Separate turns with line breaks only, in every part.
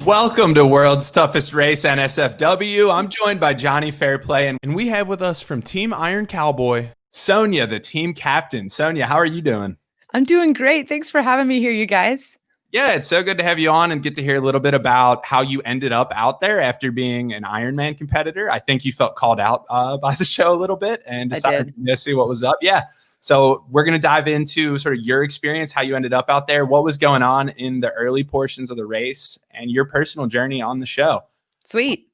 Welcome to World's Toughest Race, NSFW. I'm joined by Johnny Fairplay, and we have with us from Team Iron Cowboy, Sonja, the team captain. Sonja, how are you doing?
I'm doing great. Thanks for having me here, you guys.
Yeah, it's so good to have you on and get to hear a little bit about how you ended up out there after being an Ironman competitor. I think you felt called out by the show a little bit and decided to see what was up. Yeah. So we're going to dive into sort of your experience, how you ended up out there, what was going on in the early portions of the race, and your personal journey on the show.
Sweet.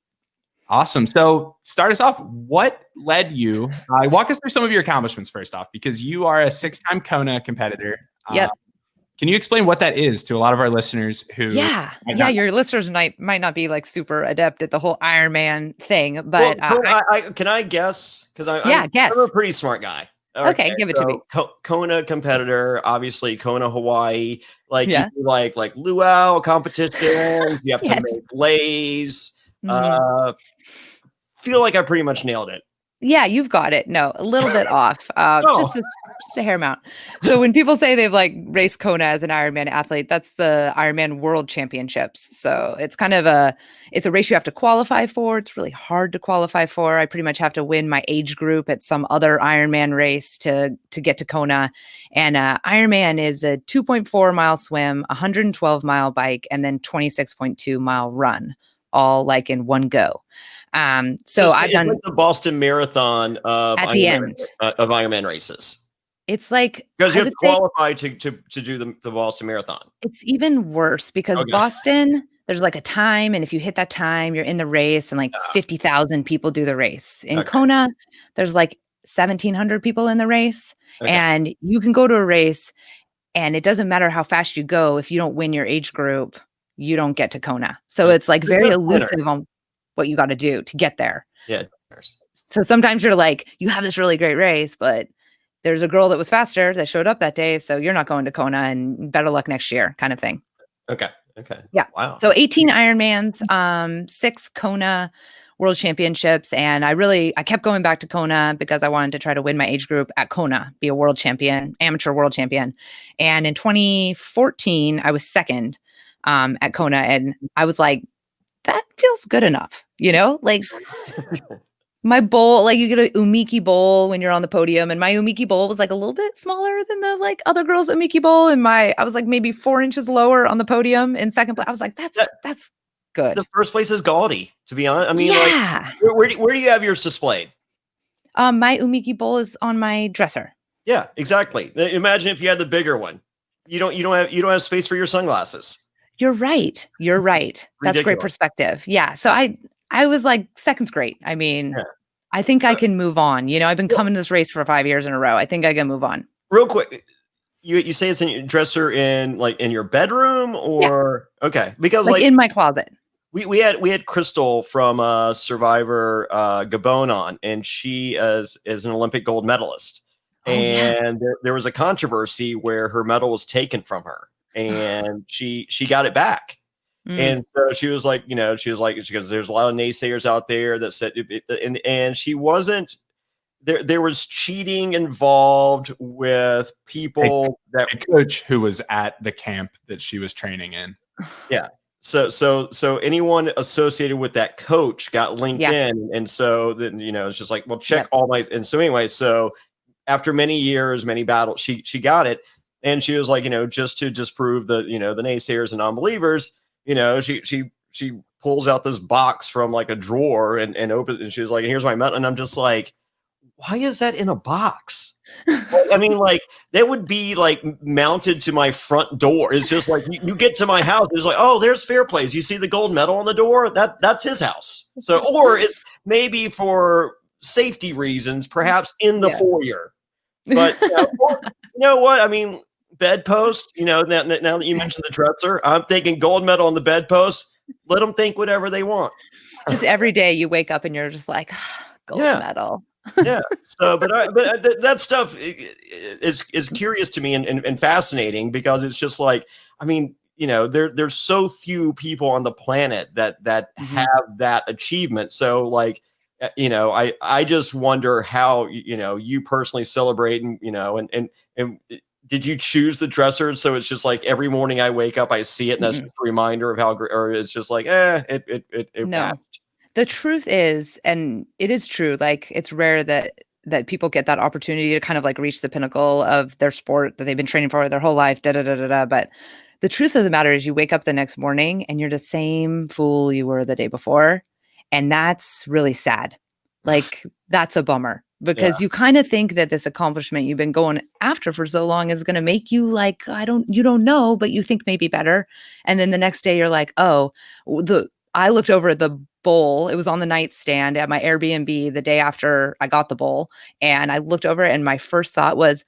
Awesome. So start us off. What led you? Walk us through some of your accomplishments first off, because you are a 6-time Kona competitor.
Yep.
Can you explain what that is to a lot of our listeners who?
Your listeners might not be like super adept at the whole Ironman thing, but
can I guess? Because I'm a pretty smart guy.
Okay, give it to me.
Kona competitor, obviously Kona, Hawaii. Like you do like luau competitions. You have to make lays. Feel like I pretty much nailed it.
Yeah, you've got it. No, a little bit off. Just a hair amount. So when people say they've like raced Kona as an Ironman athlete, that's the Ironman World Championships. So it's kind of it's a race you have to qualify for. It's really hard to qualify for. I pretty much have to win my age group at some other Ironman race to get to Kona. And Ironman is a 2.4 mile swim, 112 mile bike, and then 26.2 mile run, all like in one go. So I've done
like the Boston Marathon of
at the end
of Ironman races.
It's like
because you have to qualify to do the Boston Marathon.
It's even worse because Boston, there's like a time, and if you hit that time, you're in the race, and like 50,000 people do the race. In Kona, there's like 1,700 people in the race, and you can go to a race, and it doesn't matter how fast you go. If you don't win your age group, you don't get to Kona. So it's like very elusive on what you got to do to get there.
Yeah.
So sometimes you're like, you have this really great race, but there's a girl that was faster that showed up that day. So you're not going to Kona, and better luck next year kind of thing.
Okay.
Yeah.
Wow.
So 18 Ironmans, 6 Kona World Championships. And I kept going back to Kona because I wanted to try to win my age group at Kona, be a world champion, amateur world champion. And in 2014, I was second at Kona. And I was like, that feels good enough, like my bowl, like you get a umiki bowl when you're on the podium, and my umiki bowl was like a little bit smaller than the like other girls' umiki bowl. And I was like maybe 4 inches lower on the podium in second place. I was like, that's good.
The first place is gaudy, to be honest. I mean, like where do you have yours displayed?
My umiki bowl is on my dresser.
Yeah, exactly. Imagine if you had the bigger one. You don't have space for your sunglasses.
You're right. That's great perspective. Yeah. So I was like, second's great. I mean, I think I can move on. I've been coming to this race for 5 years in a row. I think I can move on.
Real quick. You say it's in your dresser in your bedroom or because like
in my closet.
We had Crystal from Survivor Gabon on, and she is an Olympic gold medalist. And there was a controversy where her medal was taken from her. And she got it back. And so she was like, because there's a lot of naysayers out there that said, and she wasn't there. There was cheating involved with people
a coach who was at the camp that she was training in.
Yeah. So anyone associated with that coach got linked in. And so then, it's just like, well, check all my, and so anyway, so after many years, many battles, she got it. And she was like, just to disprove the, the naysayers and non-believers, she pulls out this box from like a drawer and opens, and she was like, here's my medal. And I'm just like, why is that in a box? I mean, like that would be like mounted to my front door. It's just like, you get to my house. It's like, oh, there's Fairplays. You see the gold medal on the door? That's his house. So, or it maybe for safety reasons, perhaps in the foyer, but you know what? I mean, bedpost, now that you mentioned the dresser, I'm thinking gold medal on the bedpost. Let them think whatever they want.
Just every day you wake up and you're just like, gold medal.
Yeah. So, but that stuff is curious to me and fascinating, because it's just like, I mean, there's so few people on the planet that have that achievement. So like, I just wonder how, you personally celebrate and did you choose the dresser? So it's just like every morning I wake up, I see it, and that's just a reminder of how great, or it's just like, it
no.
passed.
The truth is, and it is true, like it's rare that people get that opportunity to kind of like reach the pinnacle of their sport that they've been training for their whole life, But the truth of the matter is you wake up the next morning and you're the same fool you were the day before. And that's really sad. Like that's a bummer because you kind of think that this accomplishment you've been going after for so long is going to make you like, you don't know, but you think maybe better. And then the next day you're like, oh, I looked over at the bowl. It was on the nightstand at my Airbnb the day after I got the bowl. And I looked over and my first thought was,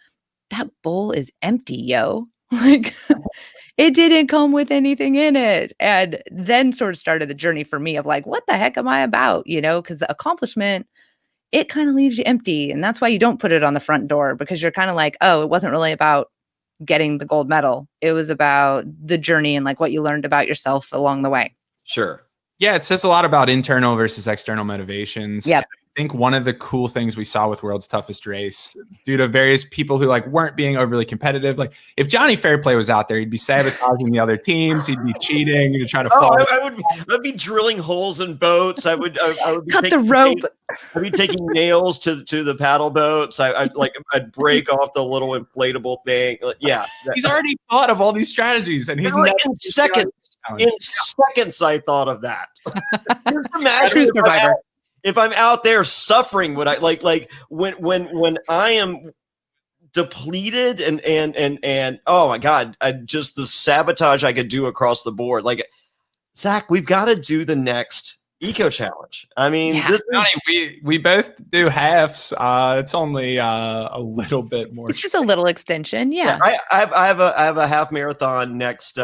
that bowl is empty, yo. Like it didn't come with anything in it. And then sort of started the journey for me of like, what the heck am I about? Because the accomplishment, it kind of leaves you empty. And that's why you don't put it on the front door, because you're kind of like, oh, it wasn't really about getting the gold medal. It was about the journey and like what you learned about yourself along the way.
Sure.
Yeah, it says a lot about internal versus external motivations.
Yep.
I think one of the cool things we saw with World's Toughest Race, due to various people who like weren't being overly competitive, like if Johnny Fairplay was out there, he'd be sabotaging the other teams, he'd be cheating to try to fall.
I'd be drilling holes in boats. I would be
cut the rope.
I'd be taking nails to the paddle boats. I'd break off the little inflatable thing. Yeah,
he's already thought of all these strategies, and he's
like in seconds. In seconds, I thought of that. Just imagine if I'm out there suffering, would I like when I am depleted and oh my God, just the sabotage I could do across the board. Like, Zach, we've got to do the next eco challenge. I mean,
we both do halves. It's only a little bit more.
It's just a little extension. Yeah.
I have a half marathon next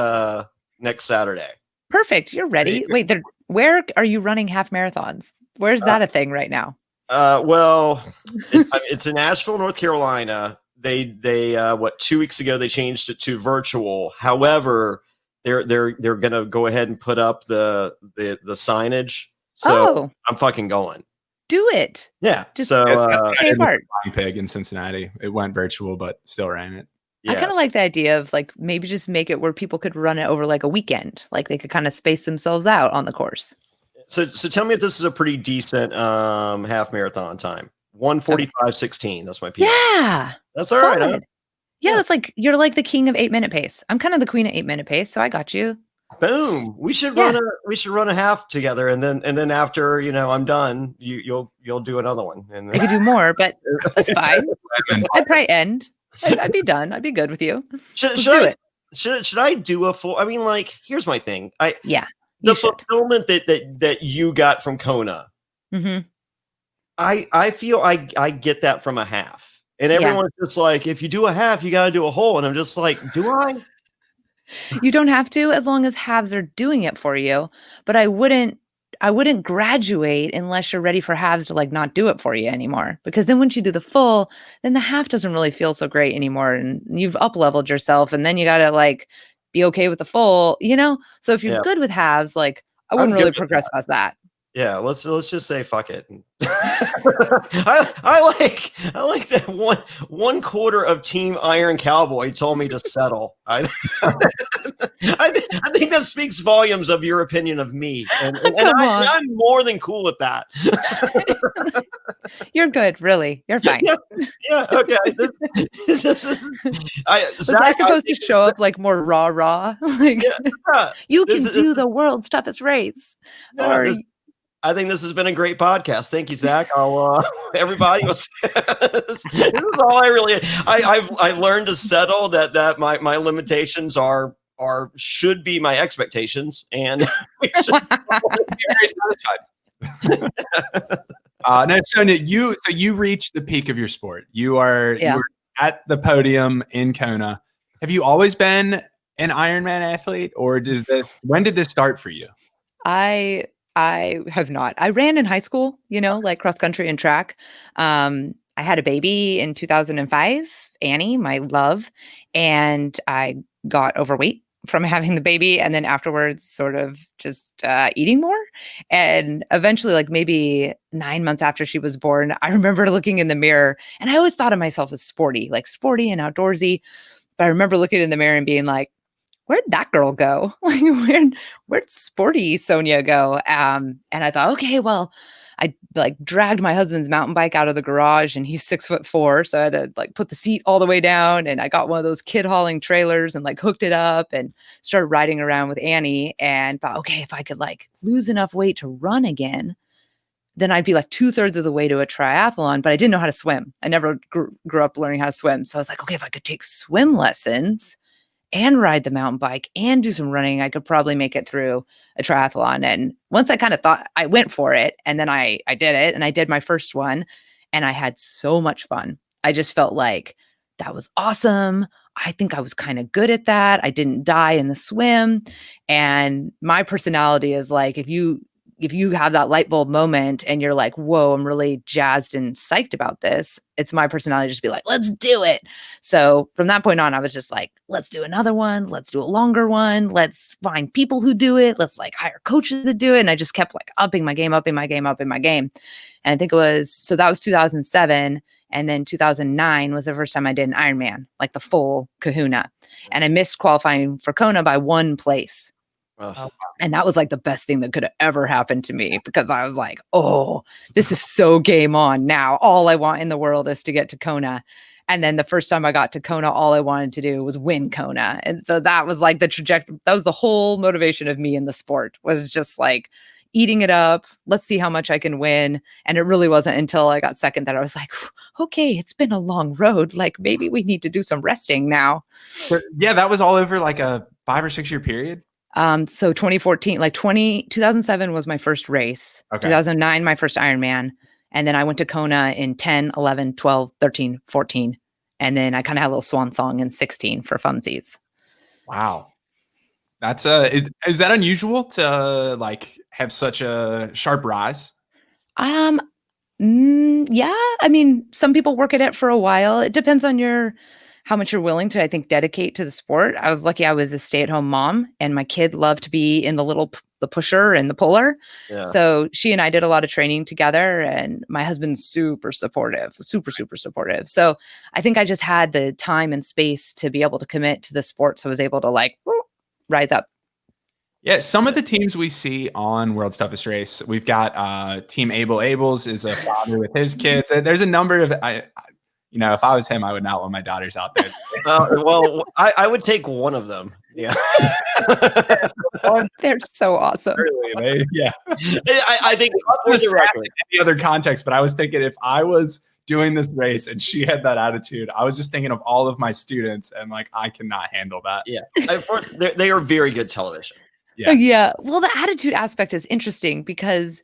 Saturday.
Perfect. You're ready. Wait, where are you running half marathons? Where's that a thing right now?
Well, it's in Asheville, North Carolina. They 2 weeks ago they changed it to virtual. However, they're going to go ahead and put up the signage. So I'm fucking going.
Do it.
Yeah.
Just
so
stay apart.
Pig in Cincinnati. It went virtual, but still ran it.
Yeah. I kind of like the idea of like maybe just make it where people could run it over like a weekend. Like they could kind of space themselves out on the course.
So tell me if this is a pretty decent half marathon time. 1:45:16. That's my PR.
Yeah.
That's all right. Huh?
Yeah, that's like you're like the king of 8-minute pace. I'm kind of the queen of 8-minute pace, so I got you.
Boom. We should run a half together, and then after I'm done, you'll do another one. And
I could do more, but that's fine. I'd probably end. I'd be done. I'd be good with you.
Should I do a full? I mean, like, here's my thing. The fulfillment that you got from Kona.
Mm-hmm.
I feel I get that from a half, and everyone's just like, if you do a half, you got to do a whole, and I'm just like, do I?
You don't have to, as long as halves are doing it for you. But I wouldn't graduate unless you're ready for halves to like not do it for you anymore. Because then once you do the full, then the half doesn't really feel so great anymore. And you've up-leveled yourself. And then you got to like be okay with the full, So if you're good with halves, like I wouldn't really progress past that.
Yeah, let's just say fuck it. I like that one quarter of Team Iron Cowboy told me to settle. I think that speaks volumes of your opinion of me, and I'm more than cool with that.
You're good, really. You're fine.
Yeah. Okay.
Was I supposed to show up like more raw? Like you can do the world's toughest race,
I think this has been a great podcast. Thank you, Zach. Everybody this is all I learned to settle that my limitations should be my expectations, and we should be very satisfied.
No, Sonja, you reached the peak of your sport. You are at the podium in Kona. Have you always been an Ironman athlete, or when did this start for you?
I have not. I ran in high school, like cross country and track. I had a baby in 2005, Annie, my love, and I got overweight from having the baby. And then afterwards sort of just eating more. And eventually, like maybe 9 months after she was born, I remember looking in the mirror and I always thought of myself as sporty and outdoorsy. But I remember looking in the mirror and being like, where'd that girl go? Like, where'd sporty Sonja go? And I thought, okay, well, I like dragged my husband's mountain bike out of the garage, and he's 6'4". So I had to like put the seat all the way down, and I got one of those kid hauling trailers and like hooked it up and started riding around with Annie, and thought, okay, if I could like lose enough weight to run again, then I'd be like 2/3 of the way to a triathlon. But I didn't know how to swim. I never grew up learning how to swim. So I was like, okay, if I could take swim lessons and ride the mountain bike and do some running, I could probably make it through a triathlon. And once I kind of thought, I went for it, and then I did it, and I did my first one, and I had so much fun. I just felt like that was awesome. I think I was kind of good at that. I didn't die in the swim. And my personality is like, if you have that light bulb moment and you're like, whoa, I'm really jazzed and psyched about this, it's my personality to just be like, let's do it. So from that point on, I was just like, let's do another one. Let's do a longer one. Let's find people who do it. Let's like hire coaches to do it. And I just kept like upping my game. And I think so that was 2007. And then 2009 was the first time I did an Ironman, like the full kahuna. And I missed qualifying for Kona by 1 place. And that was like the best thing that could have ever happened to me, because I was like, oh, this is so game on now. All I want in the world is to get to Kona. And then the first time I got to Kona, all I wanted to do was win Kona. And so that was like the trajectory. That was the whole motivation of me in the sport, was just like eating it up. Let's see how much I can win. And it really wasn't until I got second that I was like, okay, it's been a long road. Like maybe we need to do some resting now.
Yeah, that was all over like a 5 or 6 year period.
So 2014, 2007 was my first race. Okay. 2009, my first Ironman. And then I went to Kona in 10, 11, 12, 13, 14. And then I kind of had a little swan song in 16 for funsies.
Wow. That's is that unusual to like have such a sharp rise?
Yeah. I mean, some people work at it for a while. It depends on how much you're willing to, I think, dedicate to the sport. I was lucky I was a stay-at-home mom, and my kid loved to be in the pusher and the puller. Yeah. So she and I did a lot of training together, and my husband's super supportive, super supportive. So I think I just had the time and space to be able to commit to the sport. So I was able to like rise up.
Yeah, some of the teams we see on World's Toughest Race, we've got Team Abel's is a father with his kids. There's a number of if I was him, I would not want my daughters out there.
Well, I would take one of them. Yeah.
They're so awesome.
Really, yeah.
I think
any other context, but I was thinking if I was doing this race and she had that attitude, I was just thinking of all of my students and like, I cannot handle that.
Yeah. They are very good television.
Yeah. Well, the attitude aspect is interesting because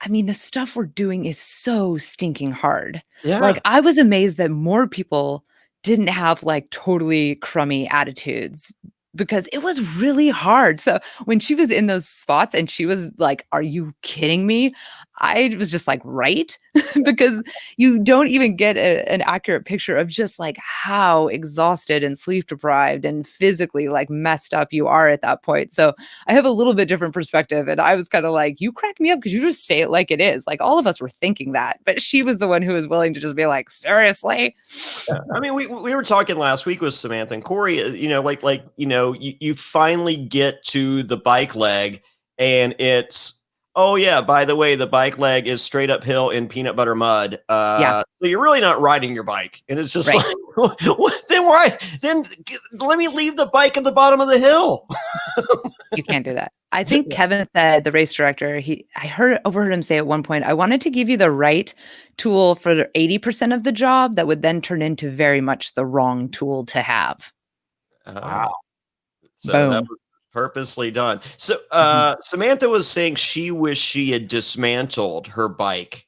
I mean, the stuff we're doing is so stinking hard. Yeah. Like, I was amazed that more people didn't have like totally crummy attitudes, because it was really hard. So when she was in those spots and she was like, are you kidding me? I was just like, right? Because you don't even get an accurate picture of just like how exhausted and sleep deprived and physically like messed up you are at that point. So I have a little bit different perspective. And I was kind of like, you crack me up because you just say it like it is. Like all of us were thinking that, but she was the one who was willing to just be like, seriously?
Yeah. I mean, we were talking last week with Samantha and Corey, you finally get to the bike leg and it's, oh yeah, by the way, the bike leg is straight uphill in peanut butter mud. So you're really not riding your bike. And it's just like, then let me leave the bike at the bottom of the hill.
You can't do that. I think Kevin said, the race director, I overheard him say at one point, I wanted to give you the right tool for 80% of the job that would then turn into very much the wrong tool to have.
Wow. So that was purposely done. So Samantha was saying she wished she had dismantled her bike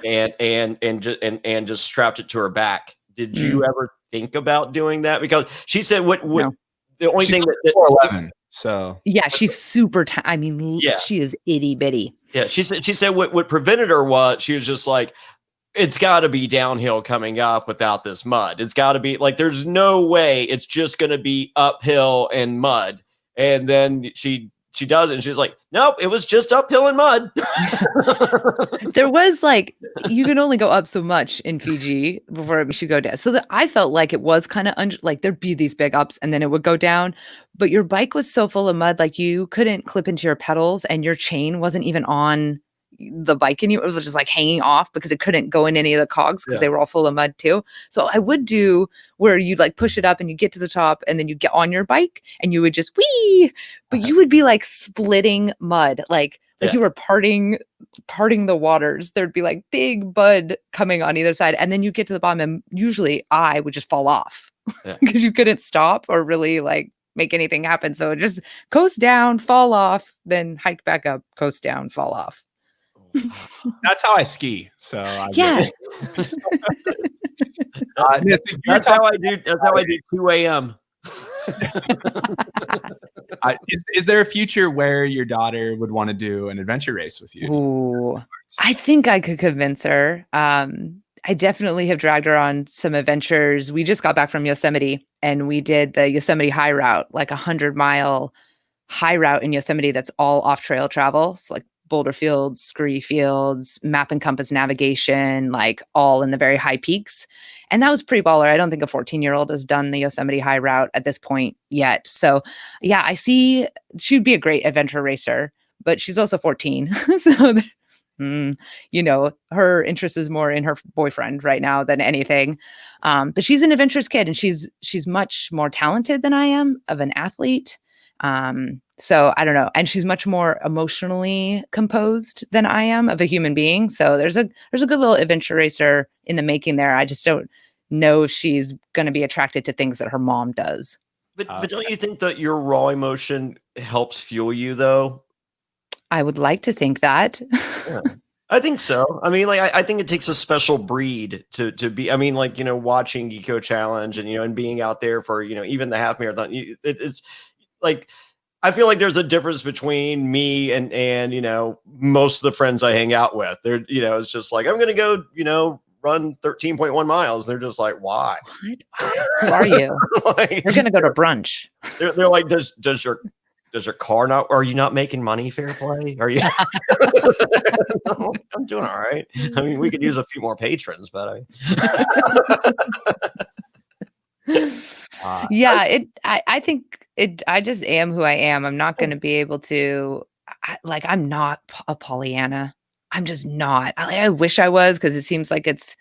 and just strapped it to her back. Did you ever think about doing that? Because she said no. The only thing that
4'11". So
yeah, she's super she is itty bitty.
Yeah, she said what prevented her was she was just like, it's got to be downhill coming up without this mud. It's got to be like, there's no way it's just going to be uphill and mud. And then she she does it, and she's like, nope, it was just uphill and mud.
There was like, you can only go up so much in Fiji before it should go down. So I felt like it was kind of like there'd be these big ups and then it would go down. But your bike was so full of mud, like you couldn't clip into your pedals and your chain wasn't even on the bike anymore. It was just like hanging off because it couldn't go in any of the cogs because they were all full of mud too. So I would do where you'd like push it up and you get to the top and then you get on your bike and you would just wee, but you would be like splitting mud, like you were parting the waters. There'd be like big mud coming on either side. And then you get to the bottom and usually I would just fall off because you couldn't stop or really like make anything happen. So just coast down, fall off, then hike back up, coast down, fall off.
That's how I ski. So
that's
how I do. That's how I do 2 a.m.
Is there a future where your daughter would want to do an adventure race with you?
Ooh, I think I could convince her. I definitely have dragged her on some adventures. We just got back from Yosemite and we did the Yosemite high route, like 100-mile high route in Yosemite that's all off trail travel. It's like boulder fields, scree fields, map and compass navigation, like all in the very high peaks. And that was pretty baller. I don't think a 14-year-old has done the Yosemite high route at this point yet. So yeah, I see she'd be a great adventure racer, but she's also 14. So, you know, her interest is more in her boyfriend right now than anything. But she's an adventurous kid and she's much more talented than I am of an athlete. So I don't know. And she's much more emotionally composed than I am of a human being. So there's a good little adventure racer in the making there. I just don't know if she's going to be attracted to things that her mom does.
But don't you think that your raw emotion helps fuel you though?
I would like to think that.
Yeah. I think so. I mean, like, I think it takes a special breed to be, I mean, like, you know, watching Eco Challenge and, you know, and being out there for, you know, even the half marathon, it's like, I feel like there's a difference between me and, you know, most of the friends I hang out with. They're, you know, it's just like, I'm going to go, you know, run 13.1 miles. They're just like, why?
Who are you?
Like,
we're going to go to brunch.
They're like, does your car not, are you not making money, fair play? Are you? I'm doing all right. I mean, we could use a few more patrons, but
I think I just am who I am. I'm not going to be able to, I'm not a Pollyanna. I'm just not. I wish I was, because it seems like it's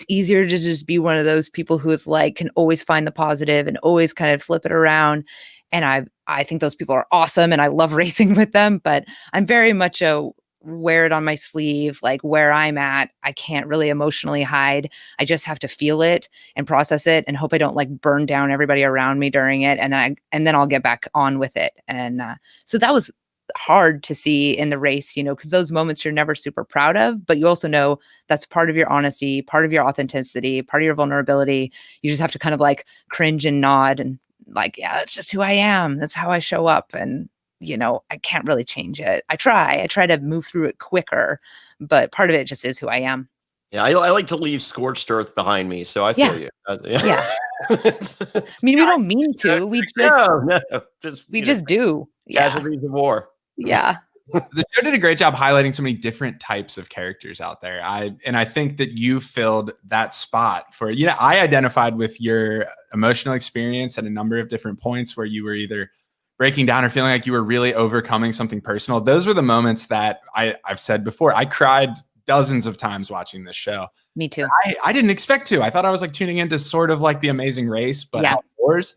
easier to just be one of those people who is like, can always find the positive and always kind of flip it around. And I think those people are awesome and I love racing with them, but I'm very much a wear it on my sleeve, like where I'm at, I can't really emotionally hide. I just have to feel it and process it and hope I don't like burn down everybody around me during it. And then I'll get back on with it. And so that was hard to see in the race, you know, because those moments you're never super proud of, but you also know that's part of your honesty, part of your authenticity, part of your vulnerability. You just have to kind of like cringe and nod and like, yeah, that's just who I am. That's how I show up. And, you know, I can't really change it. I try to move through it quicker, but part of it just is who I am.
Yeah. I like to leave scorched earth behind me. So I feel you.
Yeah. I mean, we don't mean to, we just do.
Casualties of war.
Yeah.
The show did a great job highlighting so many different types of characters out there. I think that you filled that spot for, you know, I identified with your emotional experience at a number of different points where you were either breaking down or feeling like you were really overcoming something personal. Those were the moments that I've said before. I cried dozens of times watching this show.
Me too.
I didn't expect to. I thought I was like tuning into sort of like The Amazing Race, but outdoors.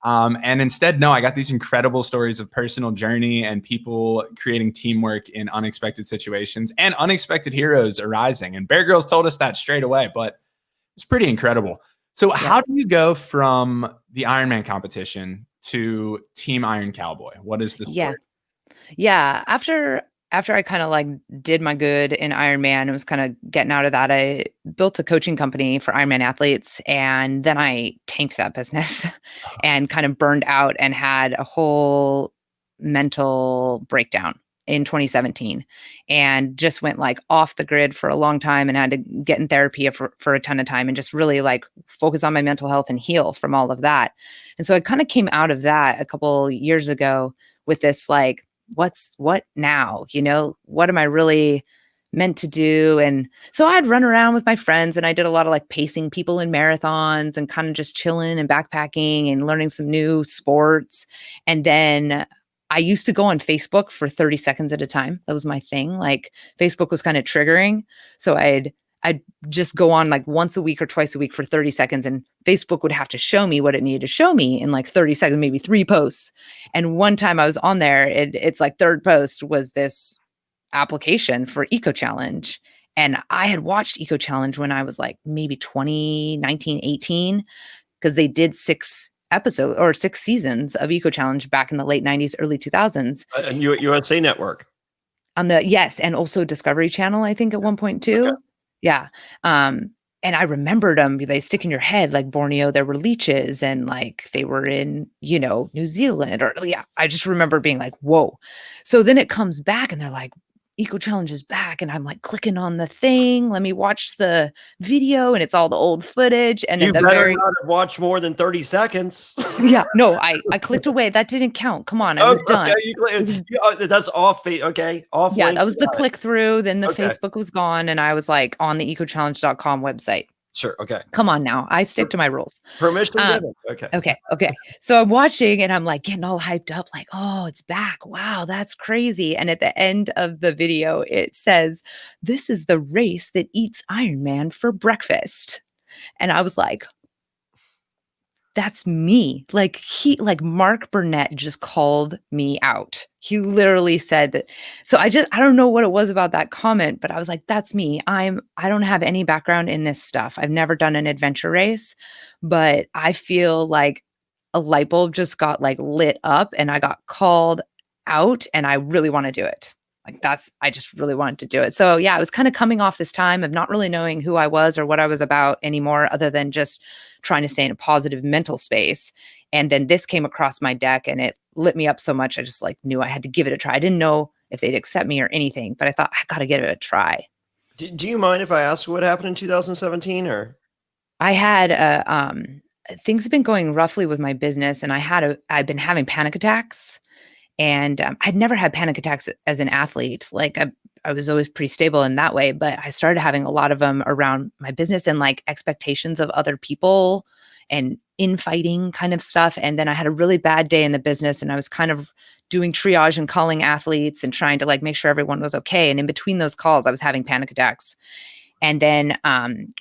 And instead, no, I got these incredible stories of personal journey and people creating teamwork in unexpected situations and unexpected heroes arising. And Bear Grylls told us that straight away, but it's pretty incredible. So how do you go from the Ironman competition to Team Iron Cowboy? What is the story?
Yeah. After I kind of like did my good in Ironman and was kind of getting out of that, I built a coaching company for Ironman athletes. And then I tanked that business and kind of burned out and had a whole mental breakdown in 2017 and just went like off the grid for a long time and had to get in therapy for a ton of time and just really like focus on my mental health and heal from all of that. And so I kind of came out of that a couple years ago with this like what now? What am I really meant to do? And so I'd run around with my friends, and I did a lot of like pacing people in marathons and kind of just chilling and backpacking and learning some new sports. And then I used to go on Facebook for 30 seconds at a time. That was my thing. Like Facebook was kind of triggering. So I'd just go on like once a week or twice a week for 30 seconds, and Facebook would have to show me what it needed to show me in like 30 seconds, maybe 3 posts. And one time I was on there, it's like third post was this application for Eco Challenge. And I had watched Eco Challenge when I was like maybe 20, 19, 18, because they did 6 episodes or 6 seasons of Eco Challenge back in the late 90s, early 2000s.
And USA Network.
Yes. And also Discovery Channel, I think at one point too. Okay. Yeah. And I remembered them. They stick in your head, like Borneo, there were leeches, and like they were in, New Zealand, or I just remember being like, whoa. So then it comes back and they're like, Eco Challenge is back. And I'm like clicking on the thing. Let me watch the video, and it's all the old footage. And
you better not have watched more than 30 seconds.
Yeah, no, I clicked away. That didn't count. Come on, I was done.
That's off. Okay, off.
Yeah, that was the click through. Then the Facebook was gone, and I was like on the ecochallenge.com website.
Sure. Okay.
Come on now. I stick to my rules.
Permission given.
Okay. So I'm watching and I'm like getting all hyped up, like, oh, it's back. Wow, that's crazy. And at the end of the video, it says, "This is the race that eats Iron Man for breakfast." And I was like, that's me. Like Mark Burnett just called me out. He literally said that. So I don't know what it was about that comment, but I was like, that's me. I don't have any background in this stuff. I've never done an adventure race, but I feel like a light bulb just got like lit up, and I got called out, and I really want to do it. I just really wanted to do it. So yeah, I was kind of coming off this time of not really knowing who I was or what I was about anymore, other than just trying to stay in a positive mental space. And then this came across my deck, and it lit me up so much. I just like knew I had to give it a try. I didn't know if they'd accept me or anything, but I thought I got to give it a try.
Do you mind if I ask what happened in 2017? Or
I had things have been going roughly with my business, and I've been having panic attacks. And I'd never had panic attacks as an athlete. Like I was always pretty stable in that way, but I started having a lot of them around my business and like expectations of other people and infighting kind of stuff. And then I had a really bad day in the business, and I was kind of doing triage and calling athletes and trying to like make sure everyone was okay. And in between those calls, I was having panic attacks. And then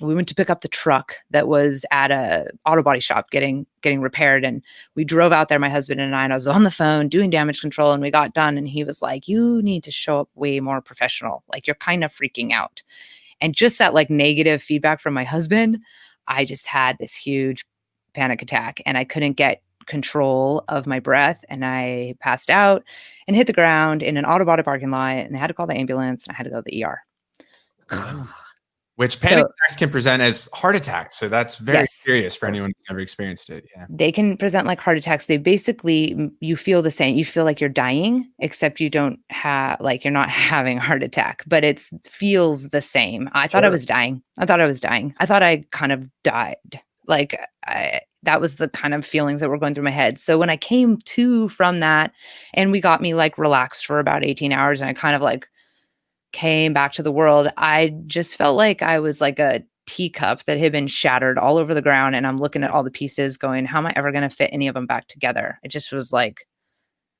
we went to pick up the truck that was at a auto body shop getting repaired. And we drove out there, my husband and I was on the phone doing damage control, and we got done. And he was like, "You need to show up way more professional. Like you're kind of freaking out." And just that like negative feedback from my husband, I just had this huge panic attack, and I couldn't get control of my breath. And I passed out and hit the ground in an auto body parking lot, and I had to call the ambulance, and I had to go to the ER.
Which panic attacks can present as heart attacks. So that's very serious for anyone who's never experienced it. Yeah.
They can present like heart attacks. They basically, you feel the same. You feel like you're dying, except you don't have, like, you're not having a heart attack, but it feels the same. I thought I was dying. I thought I kind of died. Like that was the kind of feelings that were going through my head. So when I came to from that, and we got me like relaxed for about 18 hours, and I kind of like came back to the world, I just felt like I was like a teacup that had been shattered all over the ground. And I'm looking at all the pieces going, how am I ever going to fit any of them back together? It just was like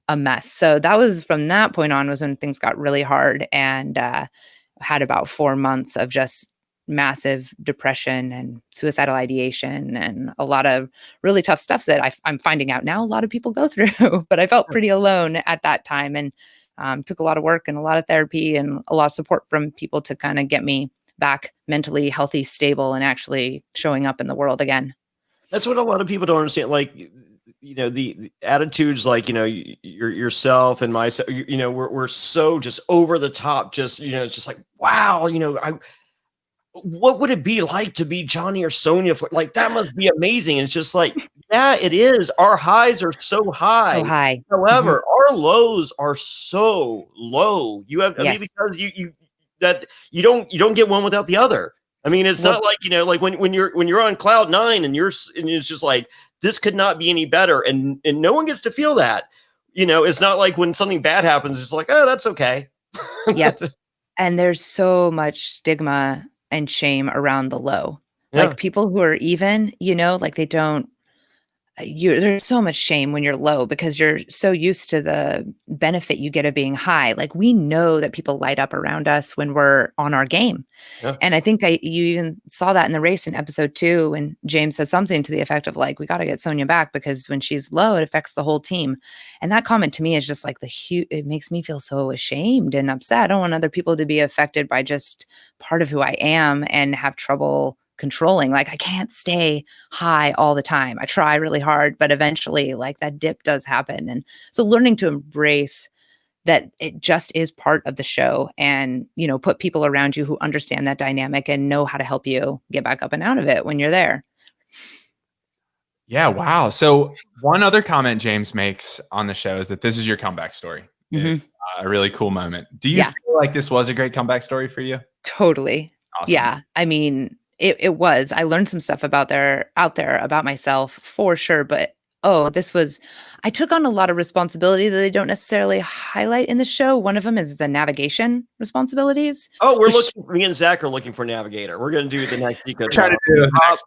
a mess. So that was from that point on was when things got really hard, and had about 4 months of just massive depression and suicidal ideation and a lot of really tough stuff that I'm finding out now a lot of people go through, but I felt pretty alone at that time. And took a lot of work and a lot of therapy and a lot of support from people to kind of get me back mentally healthy, stable, and actually showing up in the world again.
That's what a lot of people don't understand. Like, the attitudes, like, yourself and myself, we're so just over the top, just, it's just like, wow, what would it be like to be Johnny or Sonja? Like, that must be amazing. And it's just like, yeah, it is. Our highs are so high.
So high.
However, our lows are so low. You have, because you don't get one without the other. I mean, it's not like, like when you're on cloud 9 and it's just like, this could not be any better. And no one gets to feel that. it's not like when something bad happens, it's like, oh, that's okay.
Yep. And there's so much stigma and shame around the low.
Yeah.
Like people who are even, like they don't, there's so much shame when you're low because you're so used to the benefit you get of being high. Like we know that people light up around us when we're on our game.
Yeah.
And I think you even saw that in the race in episode 2 when James says something to the effect of like, we got to get Sonja back because when she's low, it affects the whole team. And that comment to me is just like it makes me feel so ashamed and upset. I don't want other people to be affected by just part of who I am and have trouble controlling. Like I can't stay high all the time. I try really hard, but eventually like that dip does happen. And so learning to embrace that it just is part of the show and, put people around you who understand that dynamic and know how to help you get back up and out of it when you're there.
Yeah. Wow. So one other comment James makes on the show is that this is your comeback story.
Mm-hmm.
It's a really cool moment. Do you feel like this was a great comeback story for you?
Totally.
Awesome.
Yeah. I mean, it was. I learned some stuff out there about myself for sure. But I took on a lot of responsibility that they don't necessarily highlight in the show. One of them is the navigation responsibilities.
Oh, me and Zach are looking for navigator. We're going to do the next eco.
Try to do the next.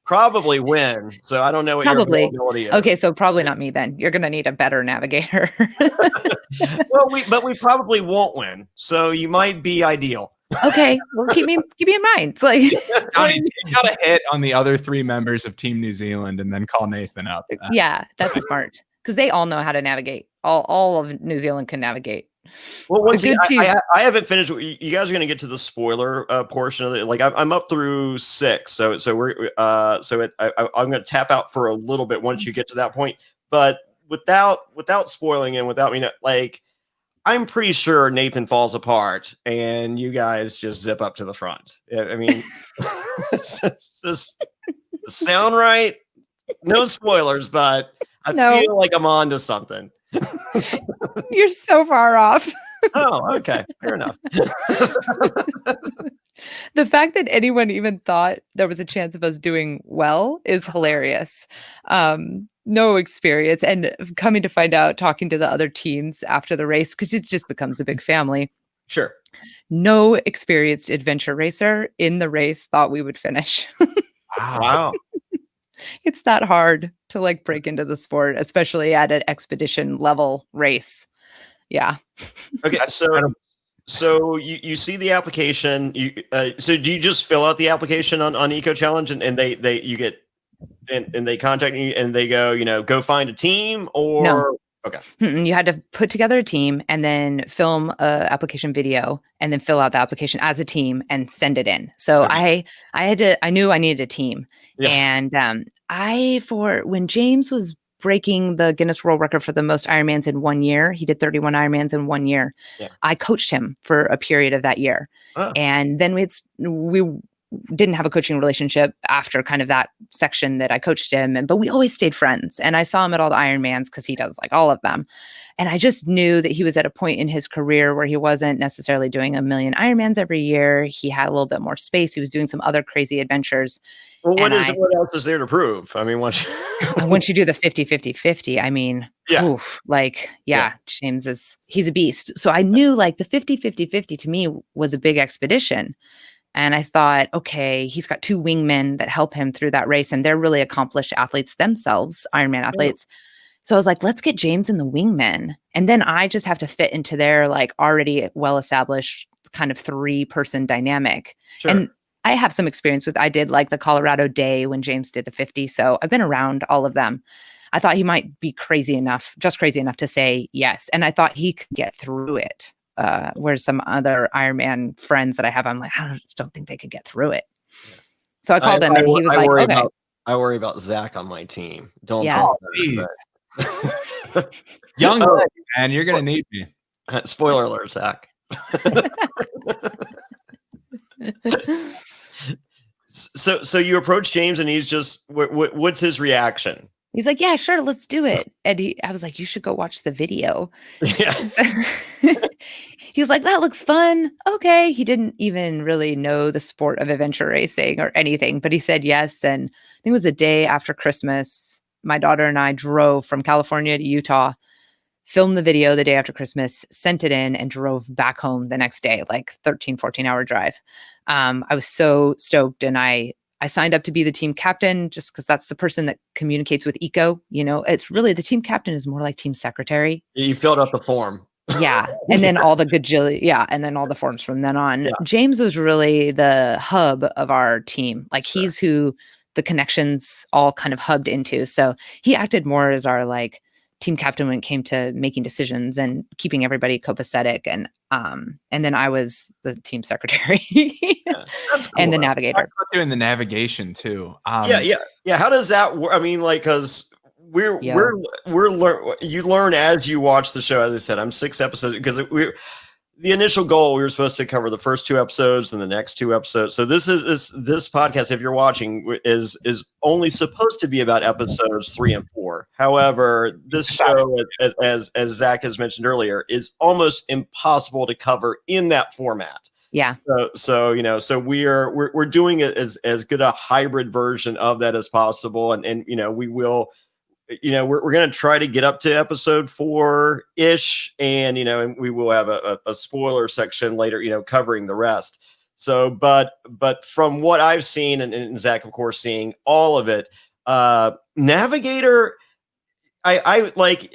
Probably win. So I don't know what your availability is.
Okay, so probably not me then. You're going to need a better navigator.
Well, we probably won't win. So you might be ideal.
Okay, well, keep me in mind. Like,
Johnny, take out a hit on the other 3 members of Team New Zealand, and then call Nathan up.
Yeah, that's smart because they all know how to navigate. All of New Zealand can navigate.
Well, I haven't finished. You guys are going to get to the spoiler portion of it. Like I'm up through 6, so we're I'm going to tap out for a little bit once you get to that point. But without spoiling and without like. I'm pretty sure Nathan falls apart and you guys just zip up to the front. I mean, does sound right? No spoilers, but I feel like I'm on to something.
You're so far off.
Oh, okay. Fair enough.
The fact that anyone even thought there was a chance of us doing well is hilarious. No experience. And coming to find out, talking to the other teams after the race, because it just becomes a big family.
Sure.
No experienced adventure racer in the race thought we would finish.
Wow.
It's that hard to like break into the sport, especially at an expedition level race. Yeah.
Okay. So you see the application. So do you just fill out the application on Eco Challenge and they contact you and they go, go find a team or
no.
Okay.
You had to put together a team and then film a application video and then fill out the application as a team and send it in. So okay. I knew I needed a team. Yeah. And when James was breaking the Guinness World Record for the most Ironmans in 1 year, he did 31 Ironmans in 1 year. Yeah. I coached him for a period of that year. Oh. And then we didn't have a coaching relationship after kind of that section that I coached him. But we always stayed friends. And I saw him at all the Ironmans because he does like all of them. And I just knew that he was at a point in his career where he wasn't necessarily doing 1 million Ironmans every year. He had a little bit more space. He was doing some other crazy adventures.
Well, what else is there to prove? I mean, once
you do the 50-50-50, I mean, James he's a beast. So I knew like the 50-50-50 to me was a big expedition. And I thought, okay, he's got 2 wingmen that help him through that race. And they're really accomplished athletes themselves, Ironman athletes. Yeah. So I was like, let's get James and the wingmen. And then I just have to fit into their like already well-established kind of 3-person dynamic. Sure. And I have some experience I did like the Colorado Day when James did the 50. So I've been around all of them. I thought he might be crazy enough to say yes. And I thought he could get through it. Whereas some other Ironman friends that I have, I'm like, I don't think they could get through it. Yeah. So I called him and he was like, okay.
I worry about Zach on my team. Don't.
Yeah.
Young man, you're going to need me.
Spoiler alert, Zach. So you approach James and he's just, what's his reaction?
He's like, yeah, sure, let's do it. And I was like, you should go watch the video. Yeah. He was like, that looks fun. Okay. He didn't even really know the sport of adventure racing or anything, but he said yes. And I think it was the day after Christmas. My daughter and I drove from California to Utah, filmed the video the day after Christmas, sent it in, and drove back home the next day, like 14 hour drive. I was so stoked, and I signed up to be the team captain just because that's the person that communicates with Eco. It's really, the team captain is more like team secretary.
You filled out the form.
Yeah. And then all the and then all the forms from then on. Yeah. James was really the hub of our team. Like he's who the connections all kind of hubbed into. So he acted more as our like team captain when it came to making decisions and keeping everybody copacetic. And then I was the team secretary that's cool, and the navigator.
Doing the navigation too.
Yeah. How does that work? I mean, like, cause you learn as you watch the show. As I said, I'm 6 episodes because the initial goal, we were supposed to cover the first 2 episodes and the next 2 episodes. So this podcast, if you're watching, is only supposed to be about episodes 3 and 4. However, this show, as Zach has mentioned earlier, is almost impossible to cover in that format.
Yeah.
So we're doing it as good a hybrid version of that as possible, and we will. We're going to try to get up to episode 4-ish, and we will have a spoiler section later, covering the rest. So, but from what I've seen, and Zach, of course, seeing all of it, Navigator, I like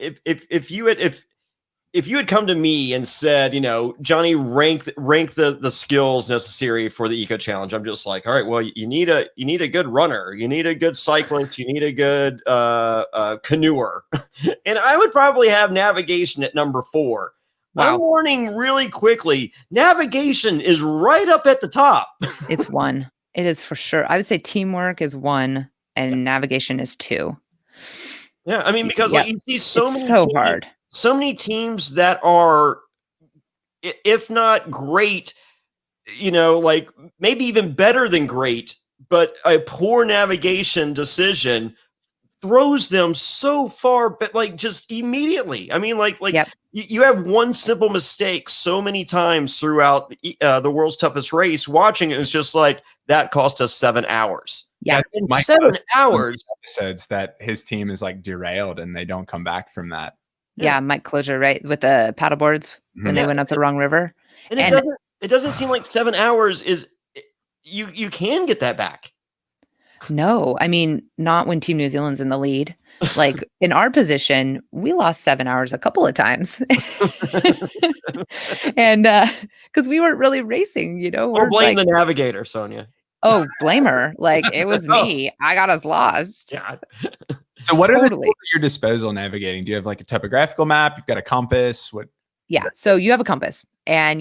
if you had come to me and said, Johnny, rank the skills necessary for the Eco Challenge, I'm just like, all right, well, you need a good runner, you need a good cyclist, you need a good canoeer, and I would probably have navigation at number 4. Wow. I'm warning really quickly, navigation is right up at the top.
It's 1. It is for sure. I would say teamwork is 1, and navigation is 2.
Yeah, I mean, because like you see
hard.
So many teams that are, if not great, like maybe even better than great, but a poor navigation decision throws them so far, but like just immediately. I mean, you have one simple mistake so many times throughout the world's toughest race. Watching it is just like, that cost us 7 hours.
Yeah,
in 7 hours.
Episodes that his team is like derailed and they don't come back from that.
Yeah, Mike Closure, right, with the paddle boards when they went up the wrong river.
And it doesn't seem like 7 hours is you can get that back.
No, I mean, not when Team New Zealand's in the lead. Like in our position, we lost 7 hours a couple of times. And because we weren't really racing,
Or blame the navigator, Sonja.
Oh, blame her. Like it was me. I got us lost.
Yeah.
So what are the tools at your disposal navigating? Do you have like a topographical map? You've got a compass? What?
Yeah. So you have a compass, and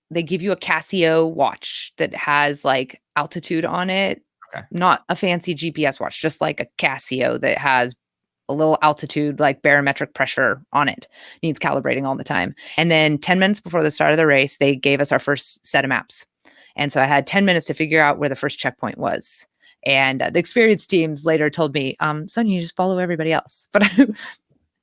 they give you a Casio watch that has like altitude on it.
Okay.
Not a fancy GPS watch, just like a Casio that has a little altitude, like barometric pressure on it. Needs calibrating all the time. And then 10 minutes before the start of the race, they gave us our first set of maps. And so I had 10 minutes to figure out where the first checkpoint was. And the experienced teams later told me, Sonja, you just follow everybody else. But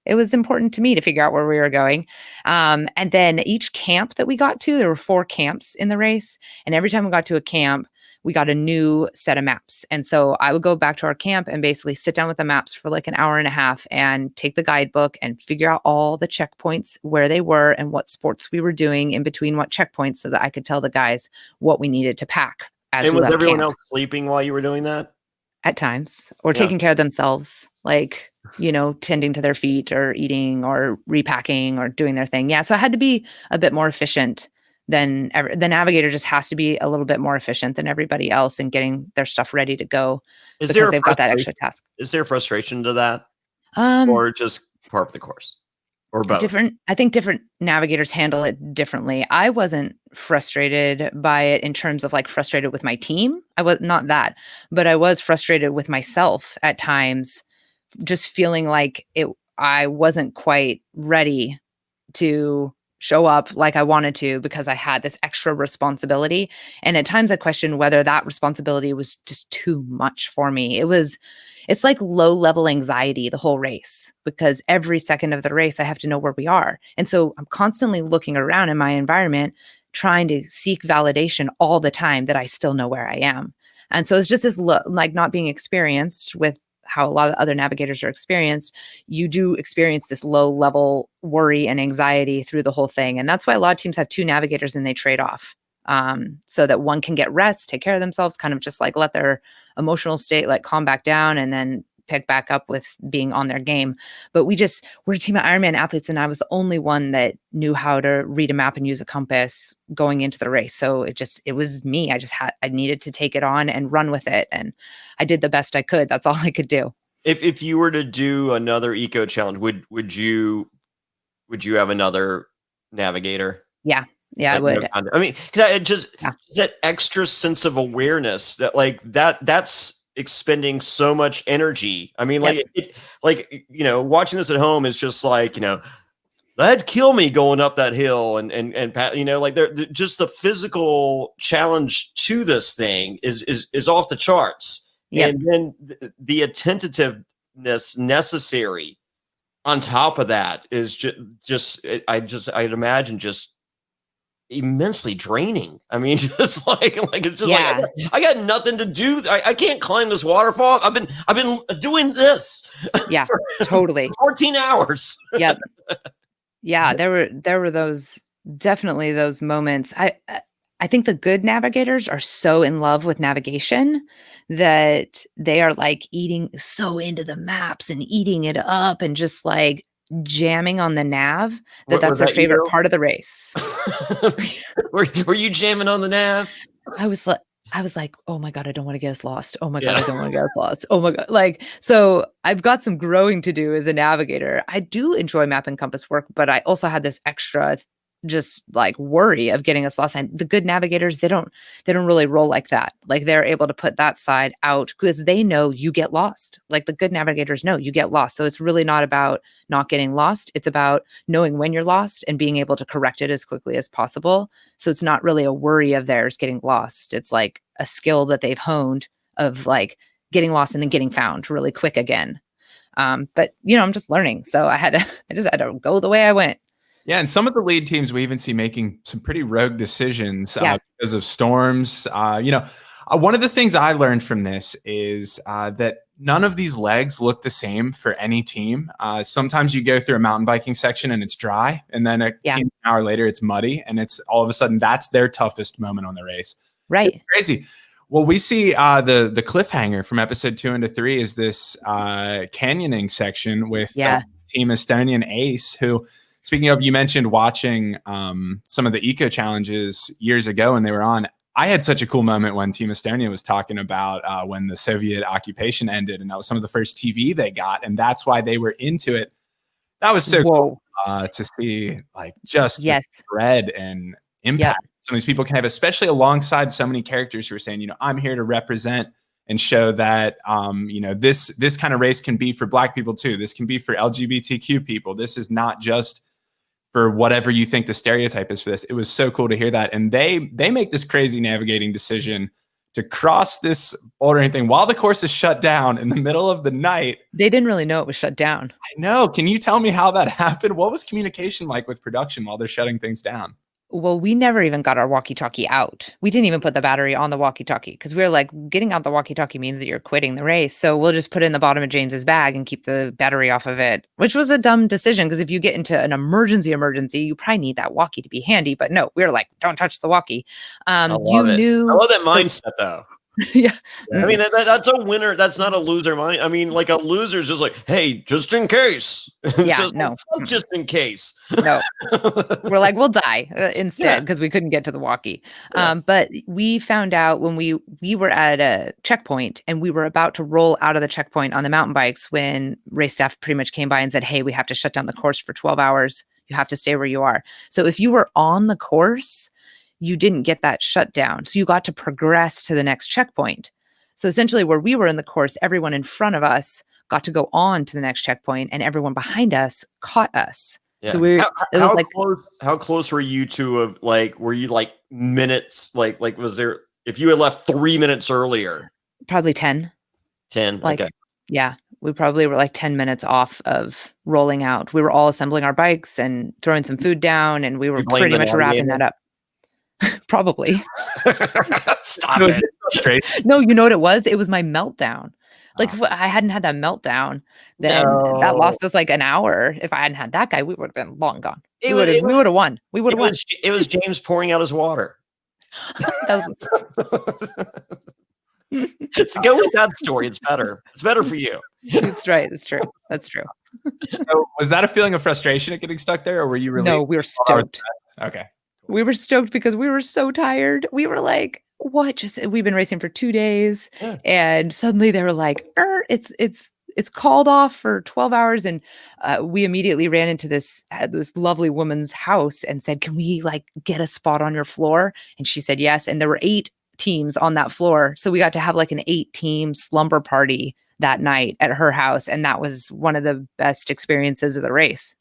it was important to me to figure out where we were going. And then each camp that we got to, there were 4 camps in the race. And every time we got to a camp, we got a new set of maps. And so I would go back to our camp and basically sit down with the maps for like an hour and a half and take the guidebook and figure out all the checkpoints, where they were and what sports we were doing in between what checkpoints, so that I could tell the guys what we needed to pack.
And was everyone else sleeping while you were doing that?
At times, or taking care of themselves, like, tending to their feet or eating or repacking or doing their thing. Yeah. So I had to be a bit more efficient than the navigator. Just has to be a little bit more efficient than everybody else in getting their stuff ready to go. Because they've got that extra task.
Is there frustration to that? Or just part of the course? Or both?
I think different navigators handle it differently. I wasn't frustrated by it in terms of like frustrated with my team. I was not that, but I was frustrated with myself at times, just feeling like I wasn't quite ready to show up like I wanted to, because I had this extra responsibility. And at times I questioned whether that responsibility was just too much for me. It's like low level anxiety the whole race, because every second of the race, I have to know where we are. And so I'm constantly looking around in my environment, trying to seek validation all the time that I still know where I am. And so it's just this like not being experienced with how a lot of other navigators are experienced, you do experience this low level worry and anxiety through the whole thing. And that's why a lot of teams have 2 navigators and they trade off, so that one can get rest, take care of themselves, kind of just like let their emotional state like calm back down and then pick back up with being on their game. But we're a team of Ironman athletes, and I was the only one that knew how to read a map and use a compass going into the race. So it was me. I needed to take it on and run with it. And I did the best I could. That's all I could do.
If you were to do another eco challenge, would you have another navigator?
Yeah. Yeah, I would.
I mean, cause that extra sense of awareness that that's expending so much energy. I mean, watching this at home is just like, that'd kill me going up that hill and just the physical challenge to this thing is off the charts. Yep. And then the attentiveness necessary on top of that is I'd imagine just immensely draining. I mean, just like it's just like I got nothing to do. I can't climb this waterfall. I've been doing this.
Yeah, totally.
14 hours.
Yep. Yeah, there were definitely those moments. I think the good navigators are so in love with navigation that they are like eating so into the maps and eating it up and just like jamming on the nav that's their favorite part of the race.
Were you jamming on the nav?
I was like, oh my God, I don't want to get us lost. Oh my God, I don't want to get us lost. Oh my God. So I've got some growing to do as a navigator. I do enjoy map and compass work, but I also had this extra just like worry of getting us lost. And the good navigators, they don't really roll like that. Like they're able to put that side out because they know you get lost. Like the good navigators know you get lost. So it's really not about not getting lost. It's about knowing when you're lost and being able to correct it as quickly as possible. So it's not really a worry of theirs getting lost. It's like a skill that they've honed of like getting lost and then getting found really quick again. But I'm just learning. So I just had to go the way I went.
Yeah, and some of the lead teams we even see making some pretty rogue decisions because of storms. One of the things I learned from this is that none of these legs look the same for any team. Sometimes you go through a mountain biking section and it's dry, and then an hour later it's muddy, and it's all of a sudden that's their toughest moment on the race.
Right.
It's crazy. Well, we see the cliffhanger from episode 2 into 3 is this canyoning section with Team Estonian Ace, who, speaking of, you mentioned watching some of the eco challenges years ago when they were on. I had such a cool moment when Team Estonia was talking about when the Soviet occupation ended, and that was some of the first TV they got, and that's why they were into it. That was so cool to see, like, just the thread and impact some of these people can have, especially alongside so many characters who are saying, I'm here to represent and show that, this kind of race can be for Black people too. This can be for LGBTQ people. This is not just for whatever you think the stereotype is for this. It was so cool to hear that. And they make this crazy navigating decision to cross this bouldering thing while the course is shut down in the middle of the night.
They didn't really know it was shut down.
I know. Can you tell me how that happened? What was communication like with production while they're shutting things down?
Well, we never even got our walkie-talkie out. We didn't even put the battery on the walkie-talkie because we were like, getting out the walkie-talkie means that you're quitting the race. So we'll just put it in the bottom of James's bag and keep the battery off of it, which was a dumb decision because if you get into an emergency, you probably need that walkie to be handy. But no, we were like, don't touch the walkie.
I love it. I love that mindset though.
Yeah.
I mean, that's a winner. That's not a loser mind. I mean, like a loser's just like, hey, just in case.
Yeah,
just in case.
No, we're like, we'll die instead because we couldn't get to the walkie. But we found out when we were at a checkpoint and we were about to roll out of the checkpoint on the mountain bikes when race staff pretty much came by and said, hey, we have to shut down the course for 12 hours. You have to stay where you are. So if you were on the course, you didn't get that shutdown. So you got to progress to the next checkpoint. So essentially where we were in the course, everyone in front of us got to go on to the next checkpoint and everyone behind us caught us. Yeah. So
how close were you to were you like minutes? Like was there, if you had left 3 minutes earlier?
Probably 10.
10. Okay.
Yeah. We probably were like 10 minutes off of rolling out. We were all assembling our bikes and throwing some food down and we were pretty much wrapping that up. Probably.
Stop it.
No, you know what it was? It was my meltdown. Like if I hadn't had that meltdown, then that lost us like an hour. If I hadn't had that guy, we would have been long gone. We would have won. We would have won.
It was James pouring out his water.
That
was go with that story. It's better. It's better for you.
That's right. That's true. That's true.
So was that a feeling of frustration at getting stuck there, or were you really?
No, we were stoked.
Okay.
We were stoked because we were so tired. We were like, what? We've been racing for 2 days. Yeah. And suddenly they were like, it's called off for 12 hours. And we immediately ran into this lovely woman's house and said, can we like get a spot on your floor? And she said, yes. And there were 8 teams on that floor. So we got to have like an 8-team slumber party that night at her house. And that was one of the best experiences of the race.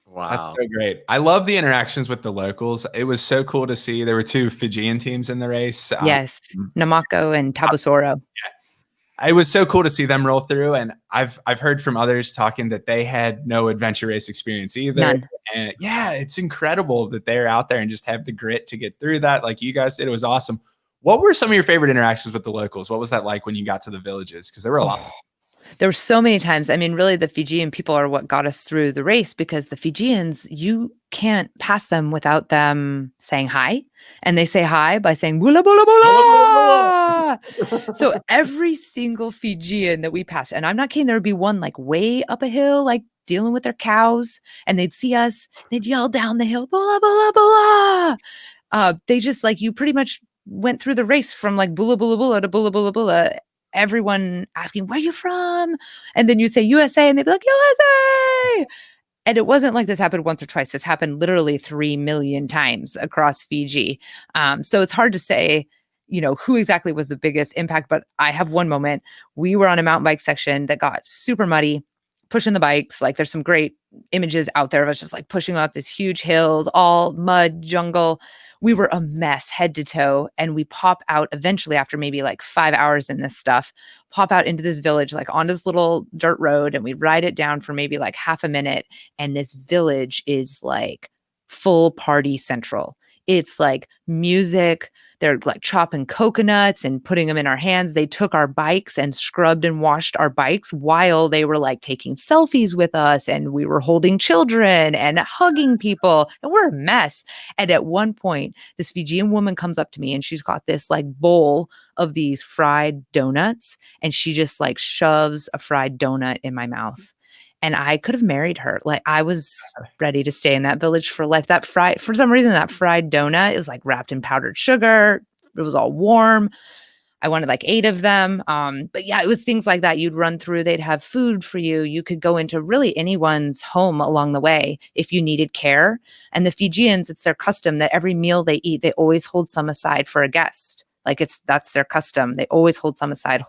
Wow.
That's so great. I love the interactions with the locals. It was so cool to see. There were 2 Fijian teams in the race.
Yes. Namako and Tabasoro.
Yeah. It was so cool to see them roll through. And I've heard from others talking that they had no adventure race experience either.
None.
And yeah, it's incredible that they're out there and just have the grit to get through that like you guys did. It was awesome. What were some of your favorite interactions with the locals? What was that like when you got to the villages? Because there were a lot.
There were so many times. I mean, really, the Fijian people are what got us through the race, because the Fijians, you can't pass them without them saying hi. And they say hi by saying, bula, bula, bula. So every single Fijian that we passed, and I'm not kidding, there would be one like way up a hill, like dealing with their cows, and they'd see us, they'd yell down the hill, bula, bula, bula. They just like, you pretty much went through the race from like bula, bula, bula to bula, bula, bula. Everyone asking, where are you from? And then you say USA, and they'd be like, USA. And it wasn't like this happened once or twice. This happened literally 3 million times across Fiji. So it's hard to say, who exactly was the biggest impact. But I have one moment. We were on a mountain bike section that got super muddy, pushing the bikes. Like there's some great images out there of us just like pushing up these huge hills, all mud, jungle. We were a mess head to toe, and we pop out eventually after maybe like 5 hours in this stuff, pop out into this village, like on this little dirt road, and we ride it down for maybe like half a minute. And this village is like full party central. It's like music. They're like chopping coconuts and putting them in our hands. They took our bikes and scrubbed and washed our bikes while they were like taking selfies with us. And we were holding children and hugging people, and we're a mess. And at one point, this Fijian woman comes up to me, and she's got this like bowl of these fried donuts. And she just like shoves a fried donut in my mouth. And I could have married her. Like I was ready to stay in that village for life. For some reason, that fried donut, it was like wrapped in powdered sugar. It was all warm. I wanted like 8 of them. But yeah, it was things like that. You'd run through, they'd have food for you. You could go into really anyone's home along the way if you needed care. And the Fijians, it's their custom that every meal they eat, they always hold some aside for a guest. Like that's their custom. They always hold some aside.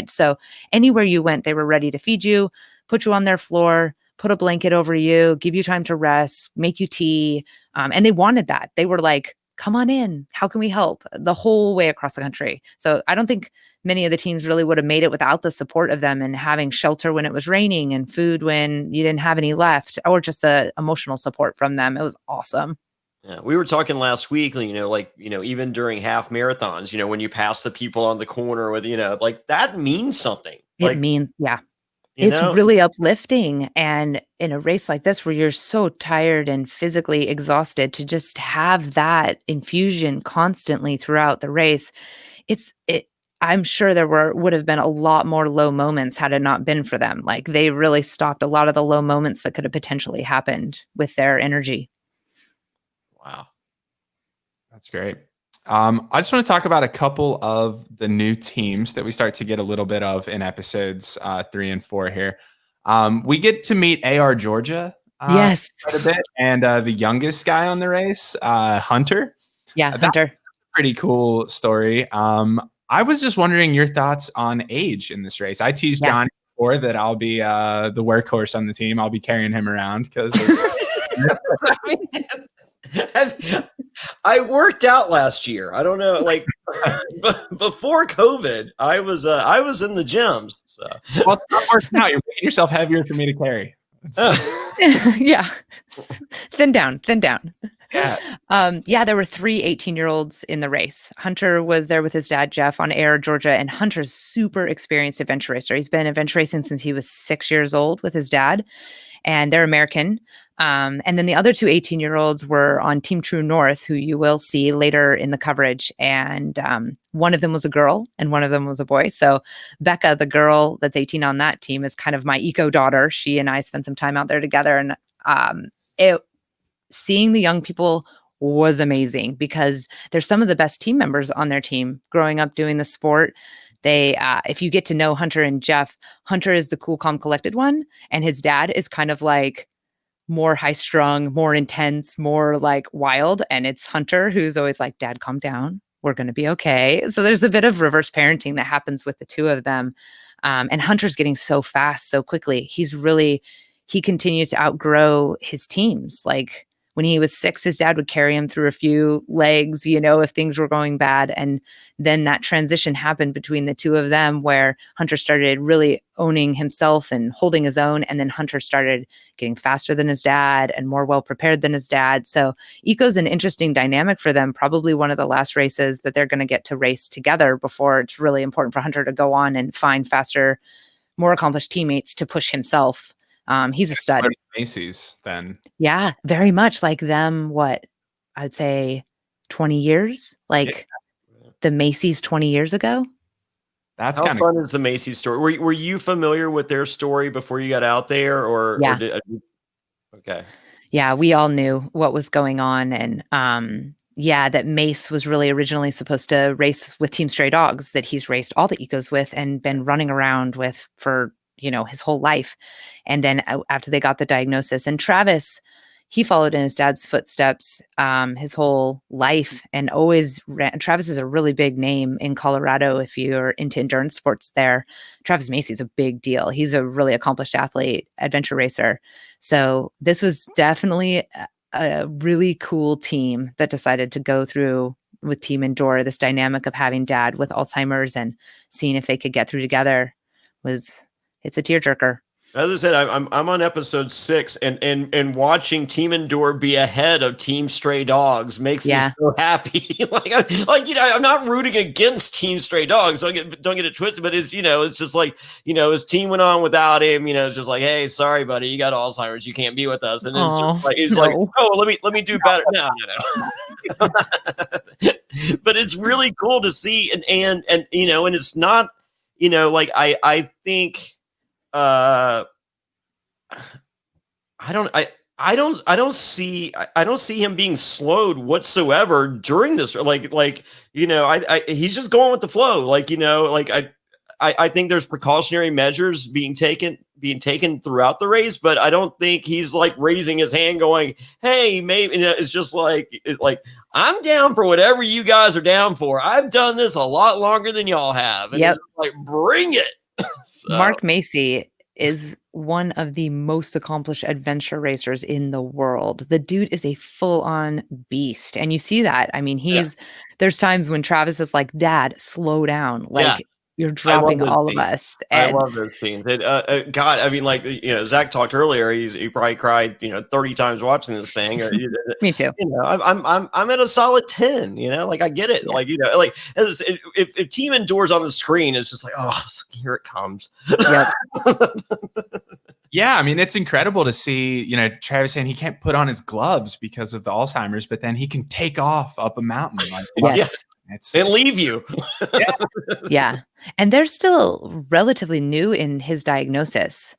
So anywhere you went, they were ready to feed you, put you on their floor, put a blanket over you, give you time to rest, make you tea. And they wanted that. They were like, come on in. How can we help? The whole way across the country. So I don't think many of the teams really would have made it without the support of them and having shelter when it was raining and food when you didn't have any left, or just the emotional support from them. It was awesome.
Yeah, we were talking last week, even during half marathons, when you pass the people on the corner with, like that means something.
Yeah. It's really uplifting. And in a race like this, where you're so tired and physically exhausted, to just have that infusion constantly throughout the race, I'm sure there would have been a lot more low moments had it not been for them. Like they really stopped a lot of the low moments that could have potentially happened with their energy.
Wow.
That's great. I just want to talk about a couple of the new teams that we start to get a little bit of in episodes 3 and 4 here. We get to meet AR Georgia
yes,
quite a bit, and the youngest guy on the race, Hunter.
Yeah, Hunter.
Pretty cool story. I was just wondering your thoughts on age in this race. I teased Johnny before that I'll be the workhorse on the team. I'll be carrying him around because
I worked out last year. I don't know, like before COVID, I was in the gyms. So
well, stop working out. You're making yourself heavier for me to carry.
Yeah, thin down. Yeah, there were 3 18-year-olds in the race. Hunter was there with his dad, Jeff, on air, Georgia, and Hunter's super experienced adventure racer. He's been adventure racing since he was 6 years old with his dad, and they're American. And then the other 2 18-year-olds were on Team True North, who you will see later in the coverage. And one of them was a girl and one of them was a boy. So Becca, the girl that's 18 on that team, is kind of my eco daughter. She and I spent some time out there together. And seeing the young people was amazing because they're some of the best team members on their team growing up doing the sport. They, if you get to know Hunter and Jeff, Hunter is the cool, calm, collected one. And his dad is kind of like more high strung, more intense, more like wild. And it's Hunter who's always like, Dad, calm down. We're going to be okay. So there's a bit of reverse parenting that happens with the two of them. And Hunter's getting so fast, so quickly. He continues to outgrow his teams. Like when he was 6, his dad would carry him through a few legs, if things were going bad. And then that transition happened between the two of them where Hunter started really owning himself and holding his own. And then Hunter started getting faster than his dad and more well-prepared than his dad. So Eco's an interesting dynamic for them, probably one of the last races that they're going to get to race together before it's really important for Hunter to go on and find faster, more accomplished teammates to push himself. He's a stud.
Macy's then.
Yeah, very much like them. What I'd say 20 years, like the Macy's 20 years ago.
That's kind of fun. Is the Macy's story? Were you familiar with their story before you got out there, or okay?
Yeah, we all knew what was going on, and that Mace was really originally supposed to race with Team Stray Dogs that he's raced all the Ecos with and been running around with for his whole life. And then after they got the diagnosis, and Travis, he followed in his dad's footsteps his whole life and always ran. Travis is a really big name in Colorado if you're into endurance sports there. Travis Macy's a big deal. He's a really accomplished athlete, adventure racer. So this was definitely a really cool team that decided to go through with Team Endure, this dynamic of having dad with Alzheimer's and seeing if they could get through together it's a tearjerker.
As I said, I'm on episode 6, and watching Team Endure be ahead of Team Stray Dogs makes me so happy. I'm not rooting against Team Stray Dogs. Don't get it twisted. But it's just like his team went on without him. It's just like, hey, sorry, buddy, you got Alzheimer's, you can't be with us. And it's just like oh, let me do better. No. But it's really cool to see, and it's not I think. I don't see him being slowed whatsoever during this. He's just going with the flow. I think there's precautionary measures being taken throughout the race, but I don't think he's like raising his hand going, hey, maybe it's just like I'm down for whatever you guys are down for. I've done this a lot longer than y'all have. And it's like, bring it. So.
Mark Macy is one of the most accomplished adventure racers in the world. The dude is a full-on beast. And you see that. I mean, there's times when Travis is like, Dad, slow down. You're dropping all of us.
And I love those scenes. God, I mean, Zach talked earlier. He probably cried, 30 times watching this thing.
Me too.
I'm at a solid 10. I get it. Yeah. If Team Endures on the screen, it's just like, oh, here it comes.
Yep.
Yeah, I mean, it's incredible to see, Travis saying he can't put on his gloves because of the Alzheimer's, but then he can take off up a mountain.
Yes.
And leave you.
Yeah. And they're still relatively new in his diagnosis.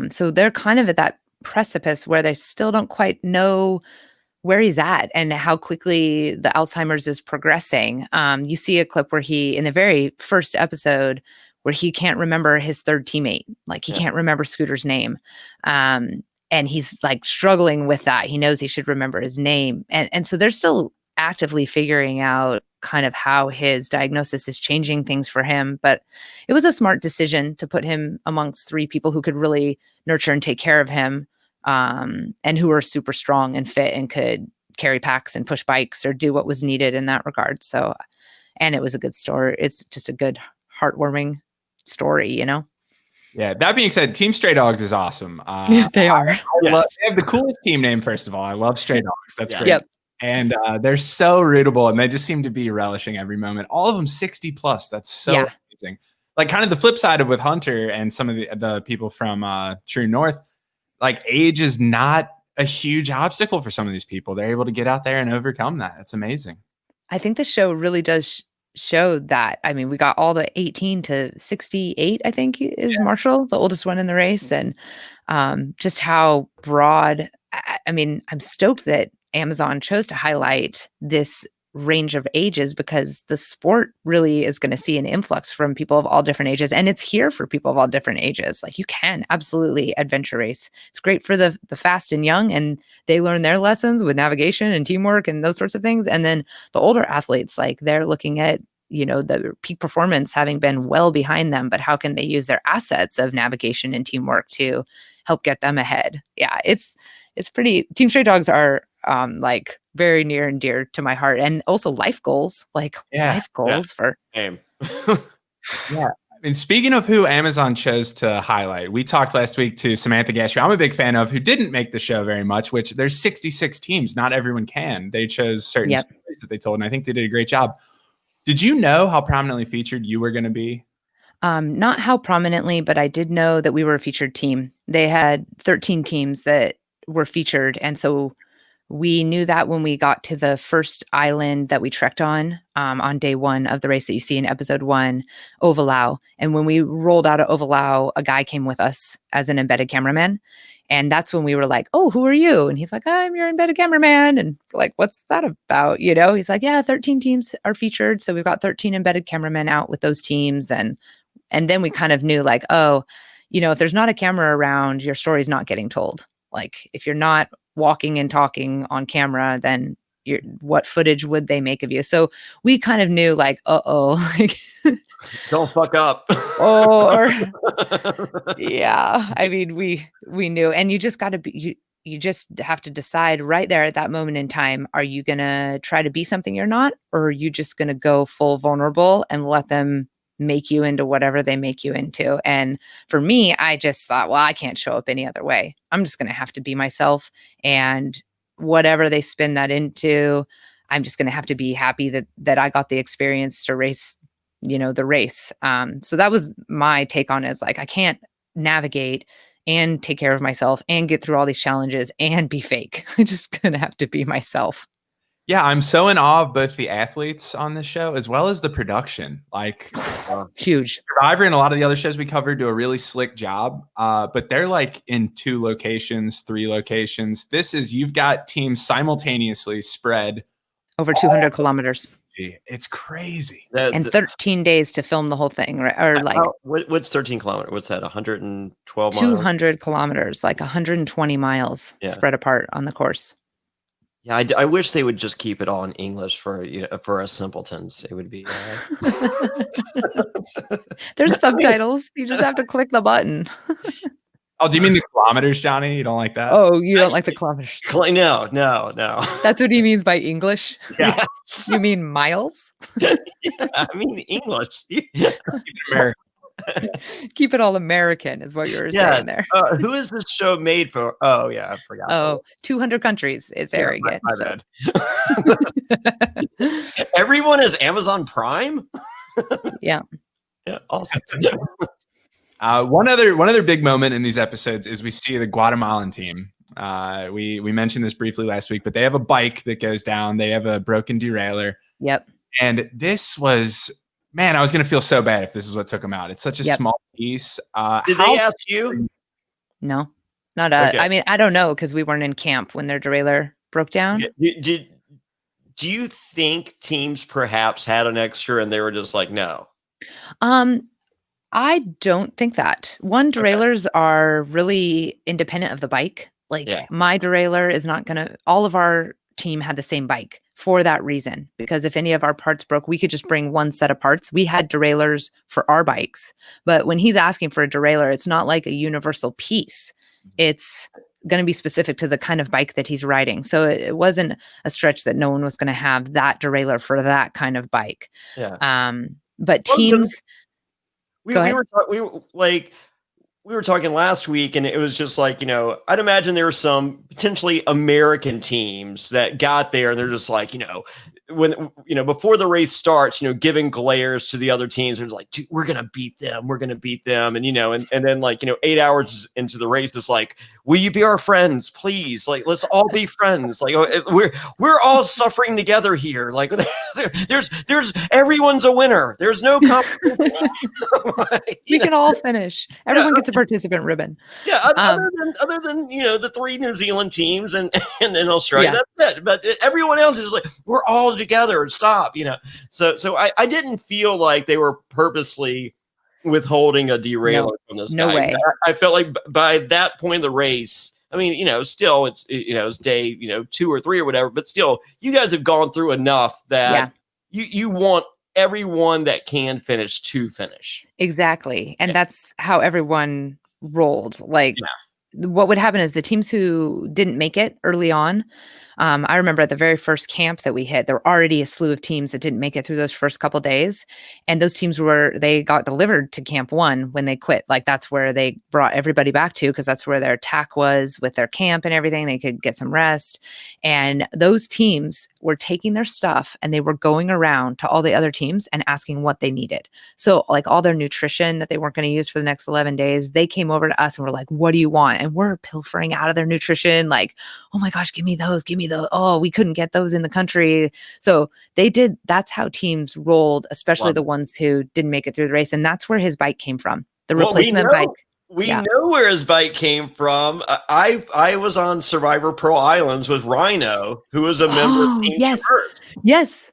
So they're kind of at that precipice where they still don't quite know where he's at and how quickly the Alzheimer's is progressing. You see a clip where in the very first episode, where he can't remember his third teammate. He can't remember Scooter's name. And he's struggling with that. He knows he should remember his name. And so they're still actively figuring out kind of how his diagnosis is changing things for him. But it was a smart decision to put him amongst 3 people who could really nurture and take care of him, and who are super strong and fit and could carry packs and push bikes or do what was needed in that regard. So, and it was a good story. It's just a good, heartwarming story,
Yeah. That being said, Team Stray Dogs is awesome.
They are.
They have the coolest team name, first of all. I love Stray Dogs. That's great.
Yep.
And they're so rootable, and they just seem to be relishing every moment. All of them 60 plus. That's so amazing. Like kind of the flip side of with Hunter and some of the people from True North, like age is not a huge obstacle for some of these people. They're able to get out there and overcome that. It's amazing.
I think the show really does show that. I mean, we got all the 18 to 68, I think is Marshall, the oldest one in the race. And just how broad, I mean, I'm stoked that Amazon chose to highlight this range of ages because the sport really is going to see an influx from people of all different ages, and it's here for people of all different ages. Like you can absolutely adventure race. It's great for the fast and young, and they learn their lessons with navigation and teamwork and those sorts of things. And then the older athletes, like they're looking at, you know, the peak performance having been well behind them, but how can they use their assets of navigation and teamwork to help get them ahead? Yeah, it's pretty. Team Stray Dogs are like very near and dear to my heart, and also life goals, for
same.
Yeah. I mean, speaking of who Amazon chose to highlight, we talked last week to Samantha Gash, I'm a big fan of, who didn't make the show very much, which there's 66 teams. Not everyone can. They chose certain stories that they told, and I think they did a great job. Did you know how prominently featured you were going to be?
Not how prominently, but I did know that we were a featured team. They had 13 teams that were featured, and so we knew that when we got to the first island that we trekked on day one of the race that you see in episode 1, Ovalau. And when we rolled out of Ovalau, a guy came with us as an embedded cameraman. And that's when we were like, oh, who are you? And he's like, I'm your embedded cameraman. And we're like, what's that about? You know, he's like, yeah, 13 teams are featured. So we've got 13 embedded cameramen out with those teams. And then we kind of knew like, oh, you know, if there's not a camera around, your story's not getting told. Like if you're not walking and talking on camera, then what footage would they make of you? So we kind of knew like, like
don't fuck up.
Yeah. I mean, we knew, and you just got to be, you just have to decide right there at that moment in time, are you going to try to be something you're not, or are you just going to go full vulnerable and let them make you into whatever they make you into? And for me, I just thought, well, I can't show up any other way. I'm just going to have to be myself, and whatever they spin that into, I'm just going to have to be happy that I got the experience to race, you know, the race. So that was my take on it, is like, I can't navigate and take care of myself and get through all these challenges and be fake. I'm just going to have to be myself.
Yeah, I'm so in awe of both the athletes on this show as well as the production. Like
huge.
Survivor and a lot of the other shows we covered do a really slick job, but they're like in 2 locations, 3 locations. This is, you've got teams simultaneously spread
over 200 kilometers.
It's crazy.
And 13 days to film the whole thing, right? Or like,
what's 13 kilometers? What's that? 112 miles?
200 kilometers, like 120 miles spread apart on the course.
Yeah, I wish they would just keep it all in English for us simpletons. It would be.
There's subtitles. You just have to click the button.
Oh, do you mean the kilometers, Johnny? You don't like that?
Oh, you don't like the kilometers?
No.
That's what he means by English?
Yes.
You mean miles?
Yeah, I mean English.
Keep it all American is what you were saying there.
Who is this show made for? Oh, yeah, I forgot.
Oh, 200 countries it's airing it.
My bad. Everyone is Amazon Prime?
Yeah.
Yeah, awesome.
One other big moment in these episodes is we see the Guatemalan team. We mentioned this briefly last week, but they have a bike that goes down. They have a broken derailleur.
Yep.
And this was, man, I was going to feel so bad if this is what took them out. It's such a small piece.
Did they ask you?
No, not okay. I mean, I don't know, because we weren't in camp when their derailleur broke down.
Do you think teams perhaps had an extra and they were just like, no?
I don't think that. Derailleurs are really independent of the bike. Like my derailleur is not going to, all of our team had the same bike for that reason, because if any of our parts broke, we could just bring one set of parts. We had derailleurs for our bikes, but when he's asking for a derailleur, it's not like a universal piece. It's going to be specific to the kind of bike that he's riding. So it wasn't a stretch that no one was going to have that derailleur for that kind of bike.
Yeah.
But teams,
we were like, we were talking last week, and it was just like, I'd imagine there were some potentially American teams that got there, and they're just like, when, before the race starts, giving glares to the other teams. They're like, dude, we're going to beat them. We're going to beat them. And, and then like, 8 hours into the race, it's like, will you be our friends, please? Like, let's all be friends. Like, we're all suffering together here. Like there's everyone's a winner. There's no competition.
We can all finish. Everyone gets a participant ribbon.
Yeah. Other than, the 3 New Zealand teams and Australia, that's it. But everyone else is like, we're all together and stop, so I didn't feel like they were purposely withholding a derailer from this guy.
No way.
I felt like by that point of the race, I mean, still it's day 2 or 3 or whatever, but still you guys have gone through enough that you want everyone that can finish to finish.
Exactly. And that's how everyone rolled. Like what would happen is the teams who didn't make it early on, I remember at the very first camp that we hit, there were already a slew of teams that didn't make it through those first couple days. And those teams they got delivered to camp 1 when they quit. Like that's where they brought everybody back to, because that's where their tack was with their camp and everything. They could get some rest. And those teams were taking their stuff and they were going around to all the other teams and asking what they needed. So like all their nutrition that they weren't going to use for the next 11 days, they came over to us and were like, what do you want? And we're pilfering out of their nutrition. Like, oh my gosh, give me those. Oh, we couldn't get those in the country. So that's how teams rolled, especially the ones who didn't make it through the race. And that's where his bike came from. The replacement bike.
We know where his bike came from. I was on Survivor Pro Islands with Rhino, who was a member of Team Traverse.
Yes.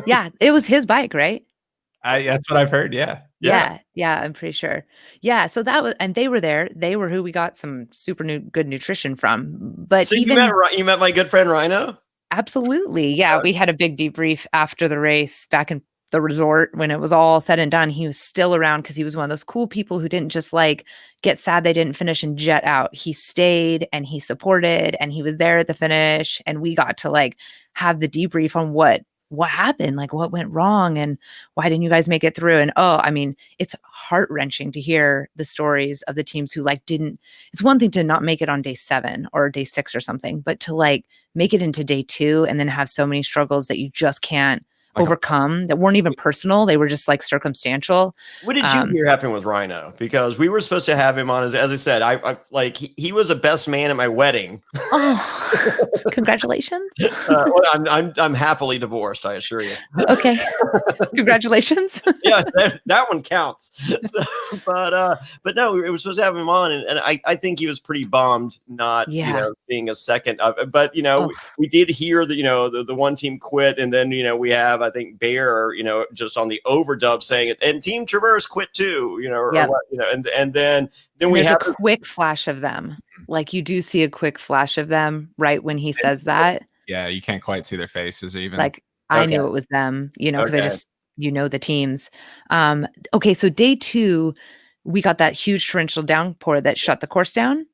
Yeah. It was his bike, right?
That's what I've heard. Yeah,
I'm pretty sure. Yeah, so and they were there. They were who we got some super good nutrition from. But
so you met my good friend Rhino?
Absolutely. Yeah, we had a big debrief after the race back in the resort when it was all said and done. He was still around because he was one of those cool people who didn't just like get sad they didn't finish and jet out. He stayed and he supported and he was there at the finish, and we got to like have the debrief on what happened, like what went wrong and why didn't you guys make it through? And I mean, it's heart-wrenching to hear the stories of the teams who it's one thing to not make it on day 7 or day 6 or something, but to like make it into day 2 and then have so many struggles that you just can't overcome that weren't even personal. They were just like circumstantial.
What did you hear happen with Rhino? Because we were supposed to have him on as I said, I like he was a best man at my wedding.
Oh, congratulations.
Well, I'm happily divorced, I assure you.
Okay. Congratulations.
Yeah, that one counts. So, but no, we were supposed to have him on, and I think he was pretty bummed not seeing a second of it. But we did hear that the one team quit, and then we have I think Bear just on the overdub saying it, and Team Traverse quit too, and then we have
a quick flash of them. Like you do see a quick flash of them right when he says that.
Yeah, you can't quite see their faces even.
Like I knew it was them, because I just the teams. Okay, so day 2, we got that huge torrential downpour that shut the course down.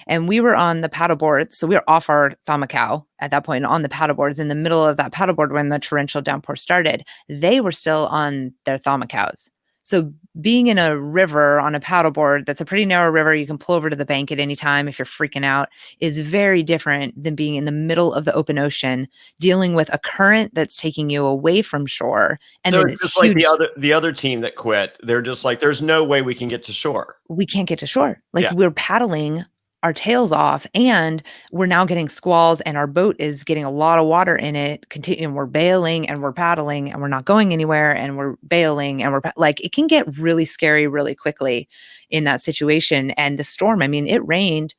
And we were on the paddleboard. So we were off our Thomacau at that point on the paddleboards in the middle of that paddleboard when the torrential downpour started. They were still on their Thomacaus. So being in a river on a paddleboard, that's a pretty narrow river, you can pull over to the bank at any time if you're freaking out, is very different than being in the middle of the open ocean, dealing with a current that's taking you away from shore. And
so
then
it's just huge, like the other team that quit. They're just like, there's no way we can get to shore.
We can't get to shore. We're paddling our tails off, and we're now getting squalls, and our boat is getting a lot of water in it. And we're bailing and we're paddling and we're not going anywhere, and we're bailing and it can get really scary really quickly in that situation. And the storm, I mean, it rained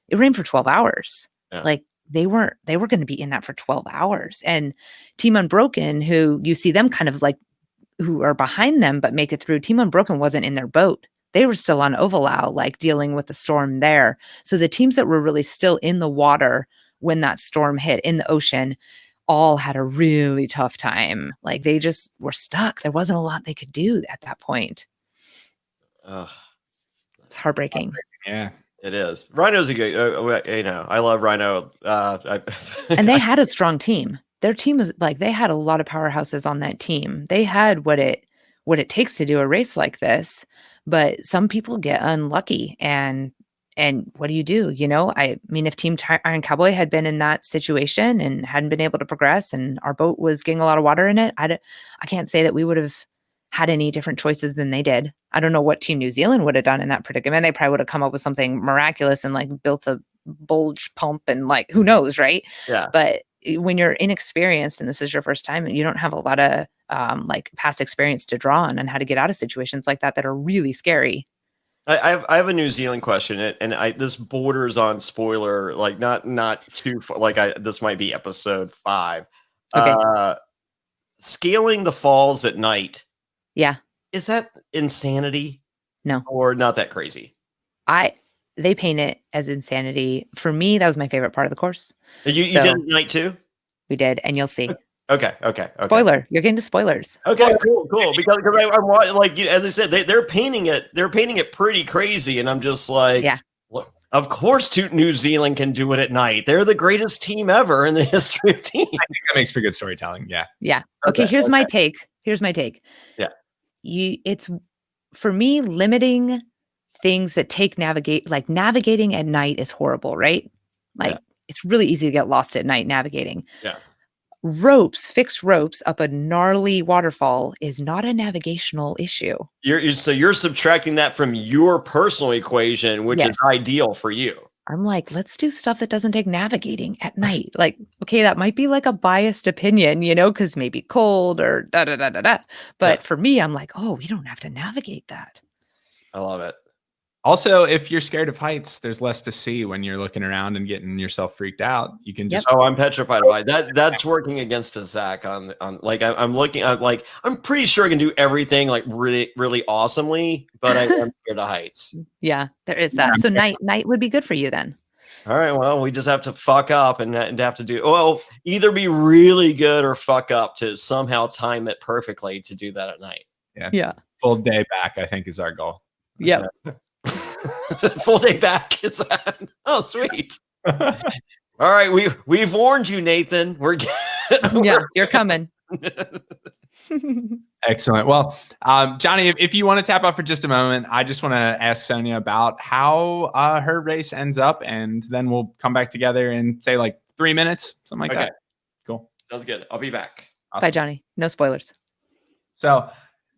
for 12 hours. Yeah. Like they were going to be in that for 12 hours. And Team Unbroken, who you see them kind of like who are behind them but make it through, Team Unbroken wasn't in their boat. They were still on Ovalau, like dealing with the storm there. So the teams that were really still in the water when that storm hit in the ocean all had a really tough time. Like they just were stuck. There wasn't a lot they could do at that point. It's heartbreaking.
Yeah,
it is. Rhino's a good, I love Rhino.
And they had a strong team. Their team was like, they had a lot of powerhouses on that team. They had what it takes to do a race like this. but some people get unlucky, and what do you do? You know, I mean, if Team Iron Cowboy had been in that situation and hadn't been able to progress and our boat was getting a lot of water in it, I can't say that we would have had any different choices than they did. I don't know what Team New Zealand would have done in that predicament. They probably would have come up with something miraculous and like built a bulge pump and like, who knows, right?
Yeah.
But when you're inexperienced and this is your first time, you don't have a lot of like past experience to draw on how to get out of situations like that are really scary.
I have a New Zealand question, and this borders on spoiler, like not too far, like this might be episode 5.
Okay.
Scaling the falls at night.
Yeah.
Is that insanity?
No.
Or not that crazy?
They paint it as insanity. For me, that was my favorite part of the course.
You did it at night too?
We did, and you'll see.
Okay.
Spoiler. You're getting to spoilers.
Okay, cool. Because I'm like, as I said, they're painting it pretty crazy, and I'm just like,
yeah.
Look, of course, New Zealand can do it at night. They're the greatest team ever in the history of teams. I
think that makes for good storytelling. Yeah.
Yeah. Okay. Here's my take.
Yeah.
It's for me limiting things that navigating at night is horrible, right? Like it's really easy to get lost at night navigating.
Yes.
Fixed ropes up a gnarly waterfall is not a navigational issue.
You're subtracting that from your personal equation, which is ideal for you.
I'm like, let's do stuff that doesn't take navigating at night. Like, okay, that might be like a biased opinion, you know, because maybe cold or da. But for me, I'm like, oh, we don't have to navigate that.
I love it.
Also, if you're scared of heights, there's less to see when you're looking around and getting yourself freaked out. You can just
I'm petrified of heights. That's working against us, Zach. On like I'm looking at like I'm pretty sure I can do everything like really really awesomely, but I am scared of heights.
Yeah, there is that. So night would be good for you then.
All right. Well, we just have to fuck up and have to either be really good or fuck up to somehow time it perfectly to do that at night.
Yeah.
Full day back, I think, is our goal.
Yeah.
Full day back is that? Oh, sweet. All right, we've warned you, Nathan.
You're coming.
Excellent. Well, Johnny, if you want to tap out for just a moment, I just want to ask Sonja about how her race ends up, and then we'll come back together and say like 3 minutes, something like that. Cool.
Sounds good. I'll be back.
Awesome. Bye, Johnny. No spoilers.
So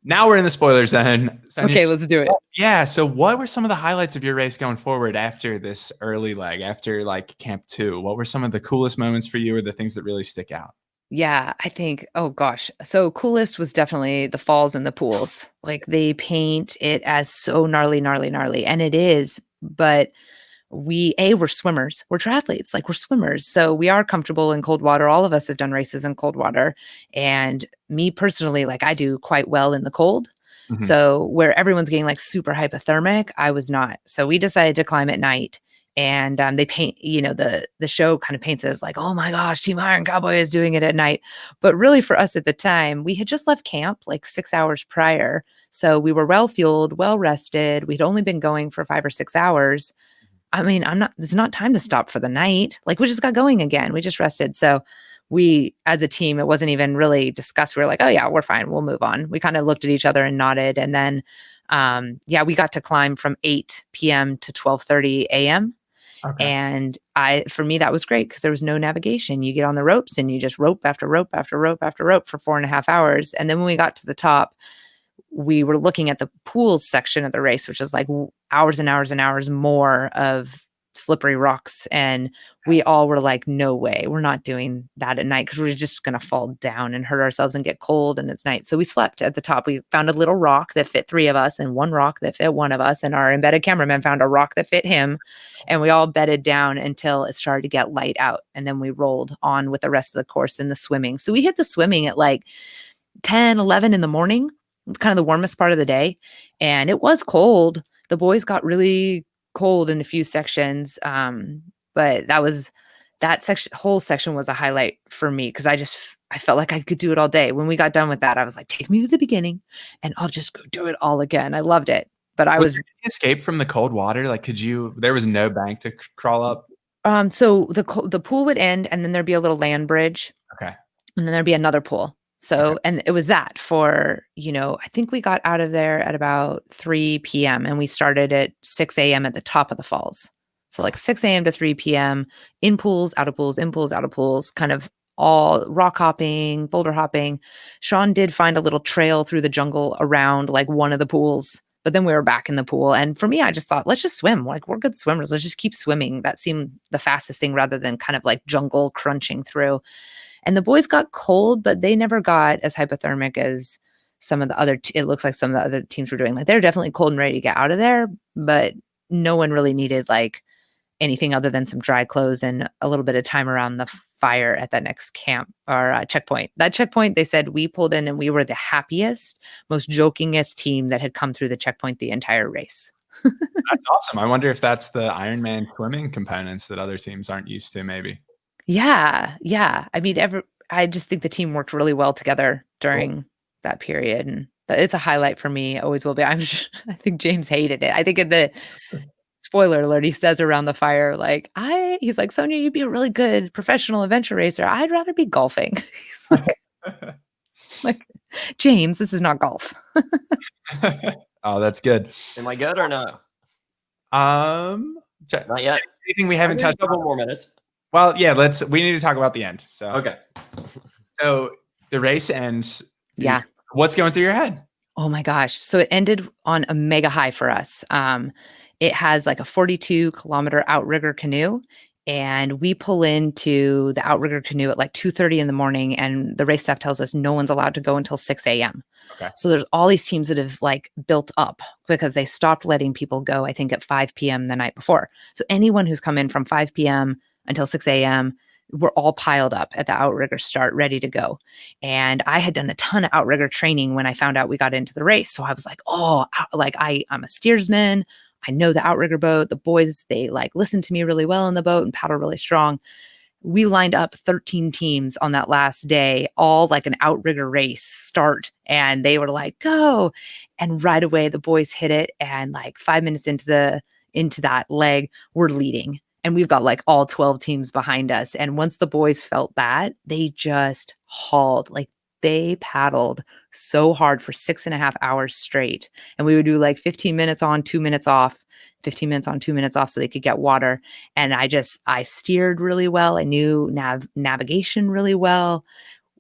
now we're in the spoiler zone.
Okay, let's do it.
Yeah. So what were some of the highlights of your race going forward after this early leg, after like Camp 2? What were some of the coolest moments for you or the things that really stick out?
Yeah, I think, oh gosh. So coolest was definitely the falls and the pools. Like they paint it as so gnarly. And it is, but we're swimmers. We're triathletes, like we're swimmers. So we are comfortable in cold water. All of us have done races in cold water. And me personally, like I do quite well in the cold. Mm-hmm. So where everyone's getting like super hypothermic, I was not. So we decided to climb at night. And they paint, you know, the show kind of paints it as like, oh my gosh, Team Iron Cowboy is doing it at night. But really for us at the time, we had just left camp like 6 hours prior. So we were well fueled, well rested. We'd only been going for 5 or 6 hours. I mean, it's not time to stop for the night. Like we just got going again. We just rested. So we, as a team, it wasn't even really discussed. We were like, oh yeah, we're fine. We'll move on. We kind of looked at each other and nodded. And then, we got to climb from 8 p.m. to 12:30 a.m. Okay. And for me, that was great because there was no navigation. You get on the ropes and you just rope after rope after rope after rope for 4.5 hours. And then when we got to the top, we were looking at the pools section of the race, which is like hours and hours and hours more of slippery rocks. And we all were like, no way, we're not doing that at night because we're just going to fall down and hurt ourselves and get cold and it's night. So we slept at the top. We found a little rock that fit 3 of us and one rock that fit 1 of us. And our embedded cameraman found a rock that fit him. And we all bedded down until it started to get light out. And then we rolled on with the rest of the course in the swimming. So we hit the swimming at like 10, 11 in the morning, kind of the warmest part of the day. And it was cold. The boys got really cold in a few sections. But that whole section was a highlight for me because I felt like I could do it all day. When we got done with that, I was like, take me to the beginning and I'll just go do it all again. I loved it. But I was
escape from the cold water. Like, there was no bank to crawl up.
So the pool would end and then there'd be a little land bridge.
Okay.
And then there'd be another pool. So, and it was that for, I think we got out of there at about 3 p.m. and we started at 6 a.m. at the top of the falls. So like 6 a.m. to 3 p.m. in pools, out of pools, in pools, out of pools, kind of all rock hopping, boulder hopping. Sean did find a little trail through the jungle around like one of the pools, but then we were back in the pool. And for me, I just thought, let's just swim. Like we're good swimmers. Let's just keep swimming. That seemed the fastest thing rather than kind of like jungle crunching through. And the boys got cold, but they never got as hypothermic as some of the other, it looks like some of the other teams were doing. Like they're definitely cold and ready to get out of there, but no one really needed like anything other than some dry clothes and a little bit of time around the fire at that next camp or checkpoint. That checkpoint, they said we pulled in and we were the happiest, most jokingest team that had come through the checkpoint the entire race.
That's awesome. I wonder if that's the Ironman swimming components that other teams aren't used to, maybe.
Yeah. I mean, I just think the team worked really well together during that period. And it's a highlight for me. Always will be. I think James hated it. I think in the spoiler alert, he says around the fire, like, he's like, Sonja, you'd be a really good professional adventure racer. I'd rather be golfing. like, James, this is not golf.
Oh, that's good.
Am I good or no?
Not
yet.
Anything we haven't touched?
A couple more minutes.
Well, yeah, we need to talk about the end. So,
okay.
So the race ends.
Yeah.
What's going through your head?
Oh my gosh. So it ended on a mega high for us. It has like a 42-kilometer outrigger canoe, and we pull into the outrigger canoe at like 2:30 in the morning, and the race staff tells us no one's allowed to go until 6 a.m.
Okay.
So there's all these teams that have like built up because they stopped letting people go, I think, at 5 p.m. the night before. So anyone who's come in from 5 p.m. until 6 a.m., we're all piled up at the outrigger start, ready to go. And I had done a ton of outrigger training when I found out we got into the race. So I was like, I'm a steersman. I know the outrigger boat. The boys, they like listen to me really well in the boat and paddle really strong. We lined up 13 teams on that last day, all like an outrigger race start. And they were like, go. And right away, the boys hit it. And like 5 minutes into that leg, we're leading. And we've got like all 12 teams behind us. And once the boys felt that, they just hauled. Like they paddled so hard for 6.5 hours straight. And we would do like 15 minutes on, 2 minutes off, 15 minutes on, 2 minutes off so they could get water. And I steered really well. I knew navigation really well.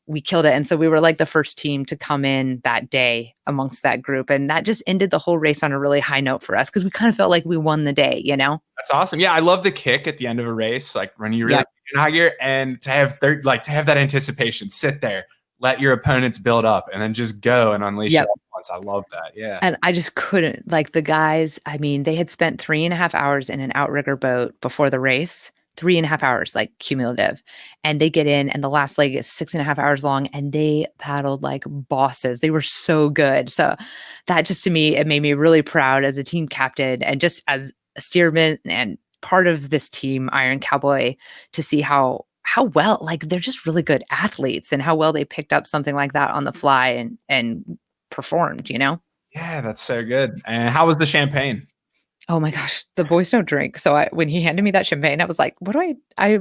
We killed it. And so we were like the first team to come in that day amongst that group. And that just ended the whole race on a really high note for us because we kind of felt like we won the day,
That's awesome. Yeah, I love the kick at the end of a race, like when you really in high gear, and to have that anticipation, sit there, let your opponents build up, and then just go and unleash it all once. I love that. Yeah.
And I just couldn't, like the guys, I mean, they had spent 3.5 hours in an outrigger boat before the race. 3.5 hours, like cumulative. And they get in and the last leg is 6.5 hours long and they paddled like bosses. They were so good. So that just to me, it made me really proud as a team captain and just as a steerman and part of this team, Iron Cowboy, to see how well, like they're just really good athletes and how well they picked up something like that on the fly and performed,
Yeah, that's so good. And how was the champagne?
Oh my gosh, the boys don't drink. So when he handed me that champagne, I was like, what do I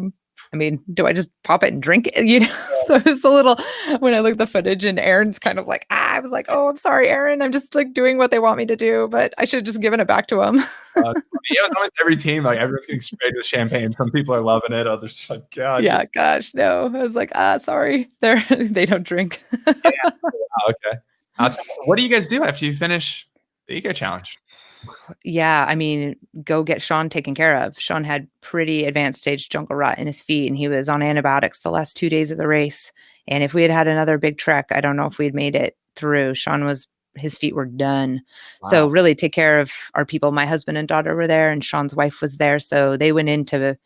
mean, do I just pop it and drink it? So it was a little, when I looked at the footage and Aaron's kind of like, I was like, oh, I'm sorry, Aaron. I'm just like doing what they want me to do, but I should have just given it back to him.
It was almost every team, like everyone's getting sprayed with champagne. Some people are loving it. Others just like, God.
Yeah, gosh, no. I was like, sorry. They don't drink.
Yeah. Okay. So what do you guys do after you finish the Eco Challenge?
Yeah, I mean, go get Sean taken care of. Sean had pretty advanced stage jungle rot in his feet, and he was on antibiotics the last 2 days of the race. And if we had had another big trek, I don't know if we'd made it through. His feet were done. Wow. So really take care of our people. My husband and daughter were there, and Sean's wife was there. So they went in to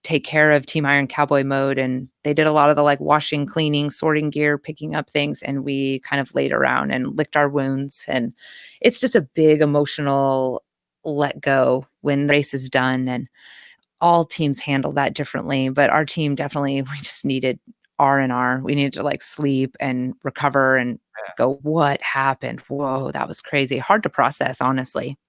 take care of Team Iron Cowboy mode, and they did a lot of the like washing, cleaning, sorting gear, picking up things, and we kind of laid around and licked our wounds. And it's just a big emotional let go when the race is done, and all teams handle that differently. But our team definitely, we just needed R&R. We needed to like sleep and recover and go, what happened? Whoa, that was crazy. Hard to process, honestly.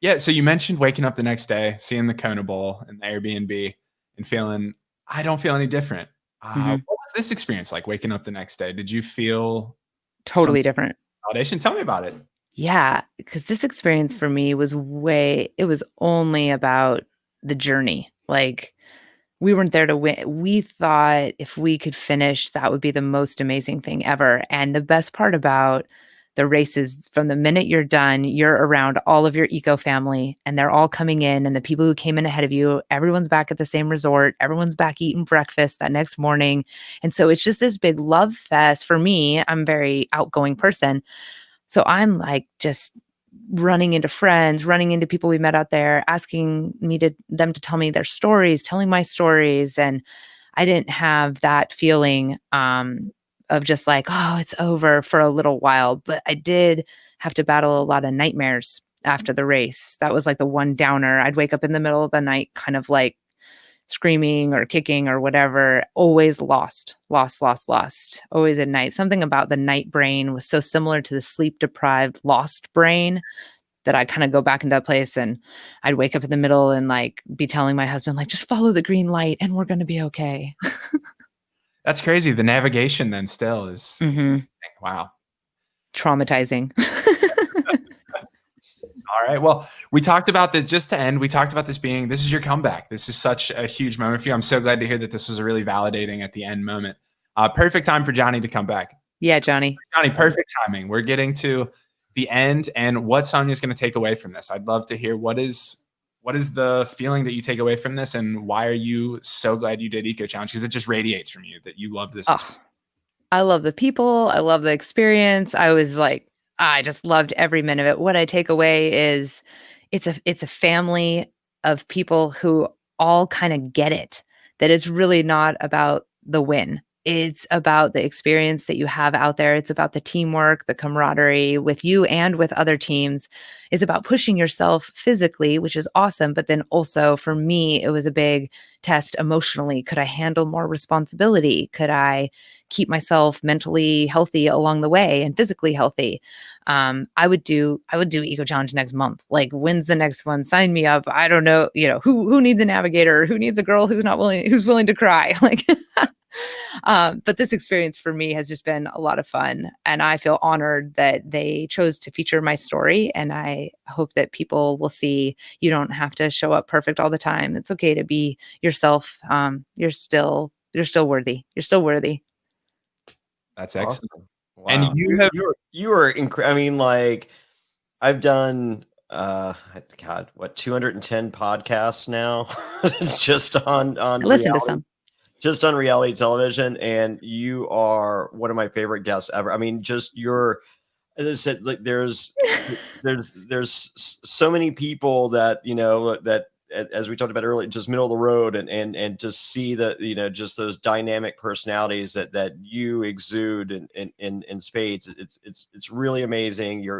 Yeah. So you mentioned waking up the next day, seeing the Kona Bowl and the Airbnb and feeling, I don't feel any different. What was this experience like waking up the next day? Did you feel
totally different?
Validation? Tell me about it.
Yeah, because this experience for me was it was only about the journey. Like, we weren't there to win. We thought if we could finish, that would be the most amazing thing ever. And the best part about the race is from the minute you're done, you're around all of your eco family and they're all coming in, and the people who came in ahead of you, everyone's back at the same resort. Everyone's back eating breakfast that next morning. And so it's just this big love fest for me. I'm a very outgoing person. So I'm like just running into friends, running into people we met out there, asking them to tell me their stories, telling my stories. And I didn't have that feeling of just like, oh, it's over for a little while. But I did have to battle a lot of nightmares after the race. That was like the one downer. I'd wake up in the middle of the night, kind of like screaming or kicking or whatever, always lost, always at night. Something about the night brain was so similar to the sleep deprived lost brain that I'd kind of go back into that place, and I'd wake up in the middle and like be telling my husband, like, just follow the green light and we're going to be okay.
That's crazy. The navigation then still is wow.
Traumatizing.
All right. Well, we talked about this just to end. We talked about this is your comeback. This is such a huge moment for you. I'm so glad to hear that this was a really validating at the end moment. Perfect time for Johnny to come back.
Yeah, Johnny,
perfect timing. We're getting to the end, and what Sonja's going to take away from this. I'd love to hear what is the feeling that you take away from this, and why are you so glad you did Eco Challenge? Because it just radiates from you that you love this.
I love the people. I love the experience. I was like, I just loved every minute of it. What I take away is it's a family of people who all kind of get it, that it's really not about the win. It's about the experience that you have out there. It's about the teamwork, the camaraderie with you and with other teams. It's about pushing yourself physically, which is awesome. But then also for me, it was a big test emotionally. Could I handle more responsibility? Could I keep myself mentally healthy along the way and physically healthy? I would do Eco Challenge next month. Like, when's the next one? Sign me up. I don't know, who needs a navigator? Who needs a girl who's willing to cry? Like, but this experience for me has just been a lot of fun, and I feel honored that they chose to feature my story. And I hope that people will see you don't have to show up perfect all the time. It's okay to be yourself. You're still worthy. You're still worthy.
That's excellent.
Awesome. Wow.
And
you are incredible. I mean, like, I've done 210 podcasts now just on
listen to some.
Just on reality television, and you are one of my favorite guests ever. I mean, just as I said, like, there's so many people that, that, as we talked about earlier, just middle of the road, and to see that, just those dynamic personalities that you exude in spades. It's really amazing.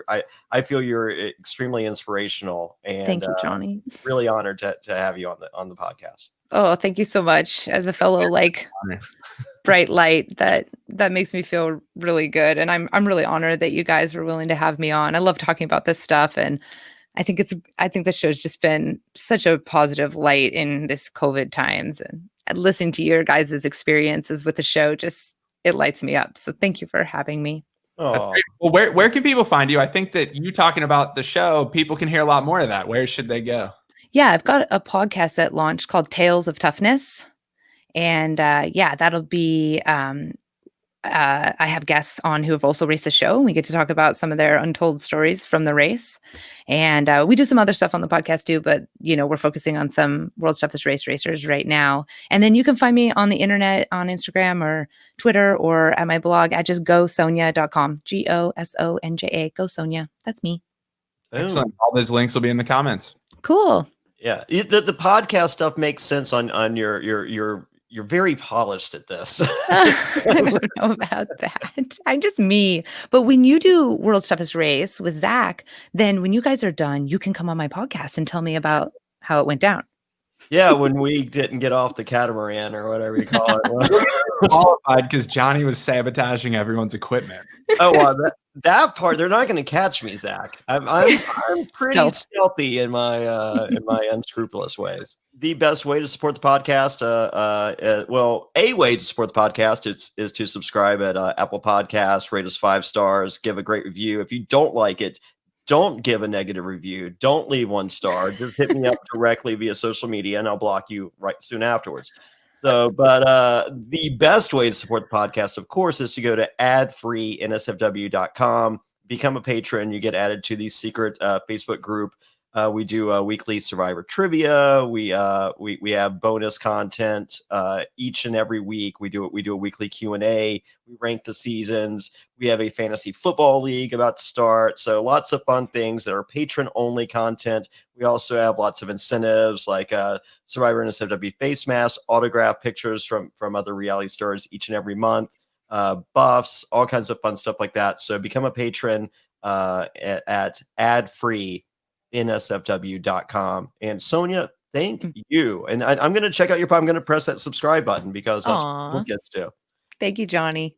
I feel you're extremely inspirational, and
thank you, Johnny.
Really honored to have you on the podcast.
Oh, thank you so much. As a fellow, like, bright light, that makes me feel really good. And I'm really honored that you guys were willing to have me on. I love talking about this stuff. And I think this show's just been such a positive light in this COVID times, and listening to your guys' experiences with the show, it lights me up. So thank you for having me.
Oh,
well, where can people find you? I think that you talking about the show, people can hear a lot more of that. Where should they go?
Yeah, I've got a podcast that launched called Tales of Toughness. And that'll be, I have guests on who have also raced the show. And we get to talk about some of their untold stories from the race. And we do some other stuff on the podcast too, but, we're focusing on some World's Toughest Race racers right now. And then you can find me on the internet, on Instagram or Twitter, or at my blog at just GoSonja.com. GoSonja. Go Sonja. That's me.
Excellent. All those links will be in the comments.
Cool.
Yeah, the podcast stuff makes sense on your you're very polished at this.
I don't know about that. I'm just me. But when you do World's Toughest Race with Zach, then when you guys are done, you can come on my podcast and tell me about how it went down.
Yeah, when we didn't get off the catamaran or whatever you call it.
Qualified because Johnny was sabotaging everyone's equipment.
Oh, well, That part, they're not going to catch me, Zach. I'm pretty stealthy in my unscrupulous ways. The best way to support the podcast, well, a way to support the podcast is to subscribe at Apple Podcasts, rate us 5 stars, give a great review. If you don't like it, don't give a negative review. Don't leave 1 star. Just hit me up directly via social media, and I'll block you right soon afterwards. So, but the best way to support the podcast, of course, is to go to adfreeNSFW.com, become a patron. You get added to the secret Facebook group. We do weekly Survivor trivia. We have bonus content each and every week. We do a weekly Q&A. We rank the seasons. We have a fantasy football league about to start. So lots of fun things that are patron only content. We also have lots of incentives like Survivor NSFW face masks, autograph pictures from other reality stars each and every month, buffs, all kinds of fun stuff like that. So become a patron at adfreeNSFW.com. And Sonja, thank you. And I'm going to check out your pod. I'm going to press that subscribe button because that's what gets to.
Thank you, Johnny.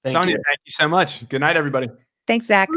Sonja, thank you so much. Good night, everybody.
Thanks, Zach.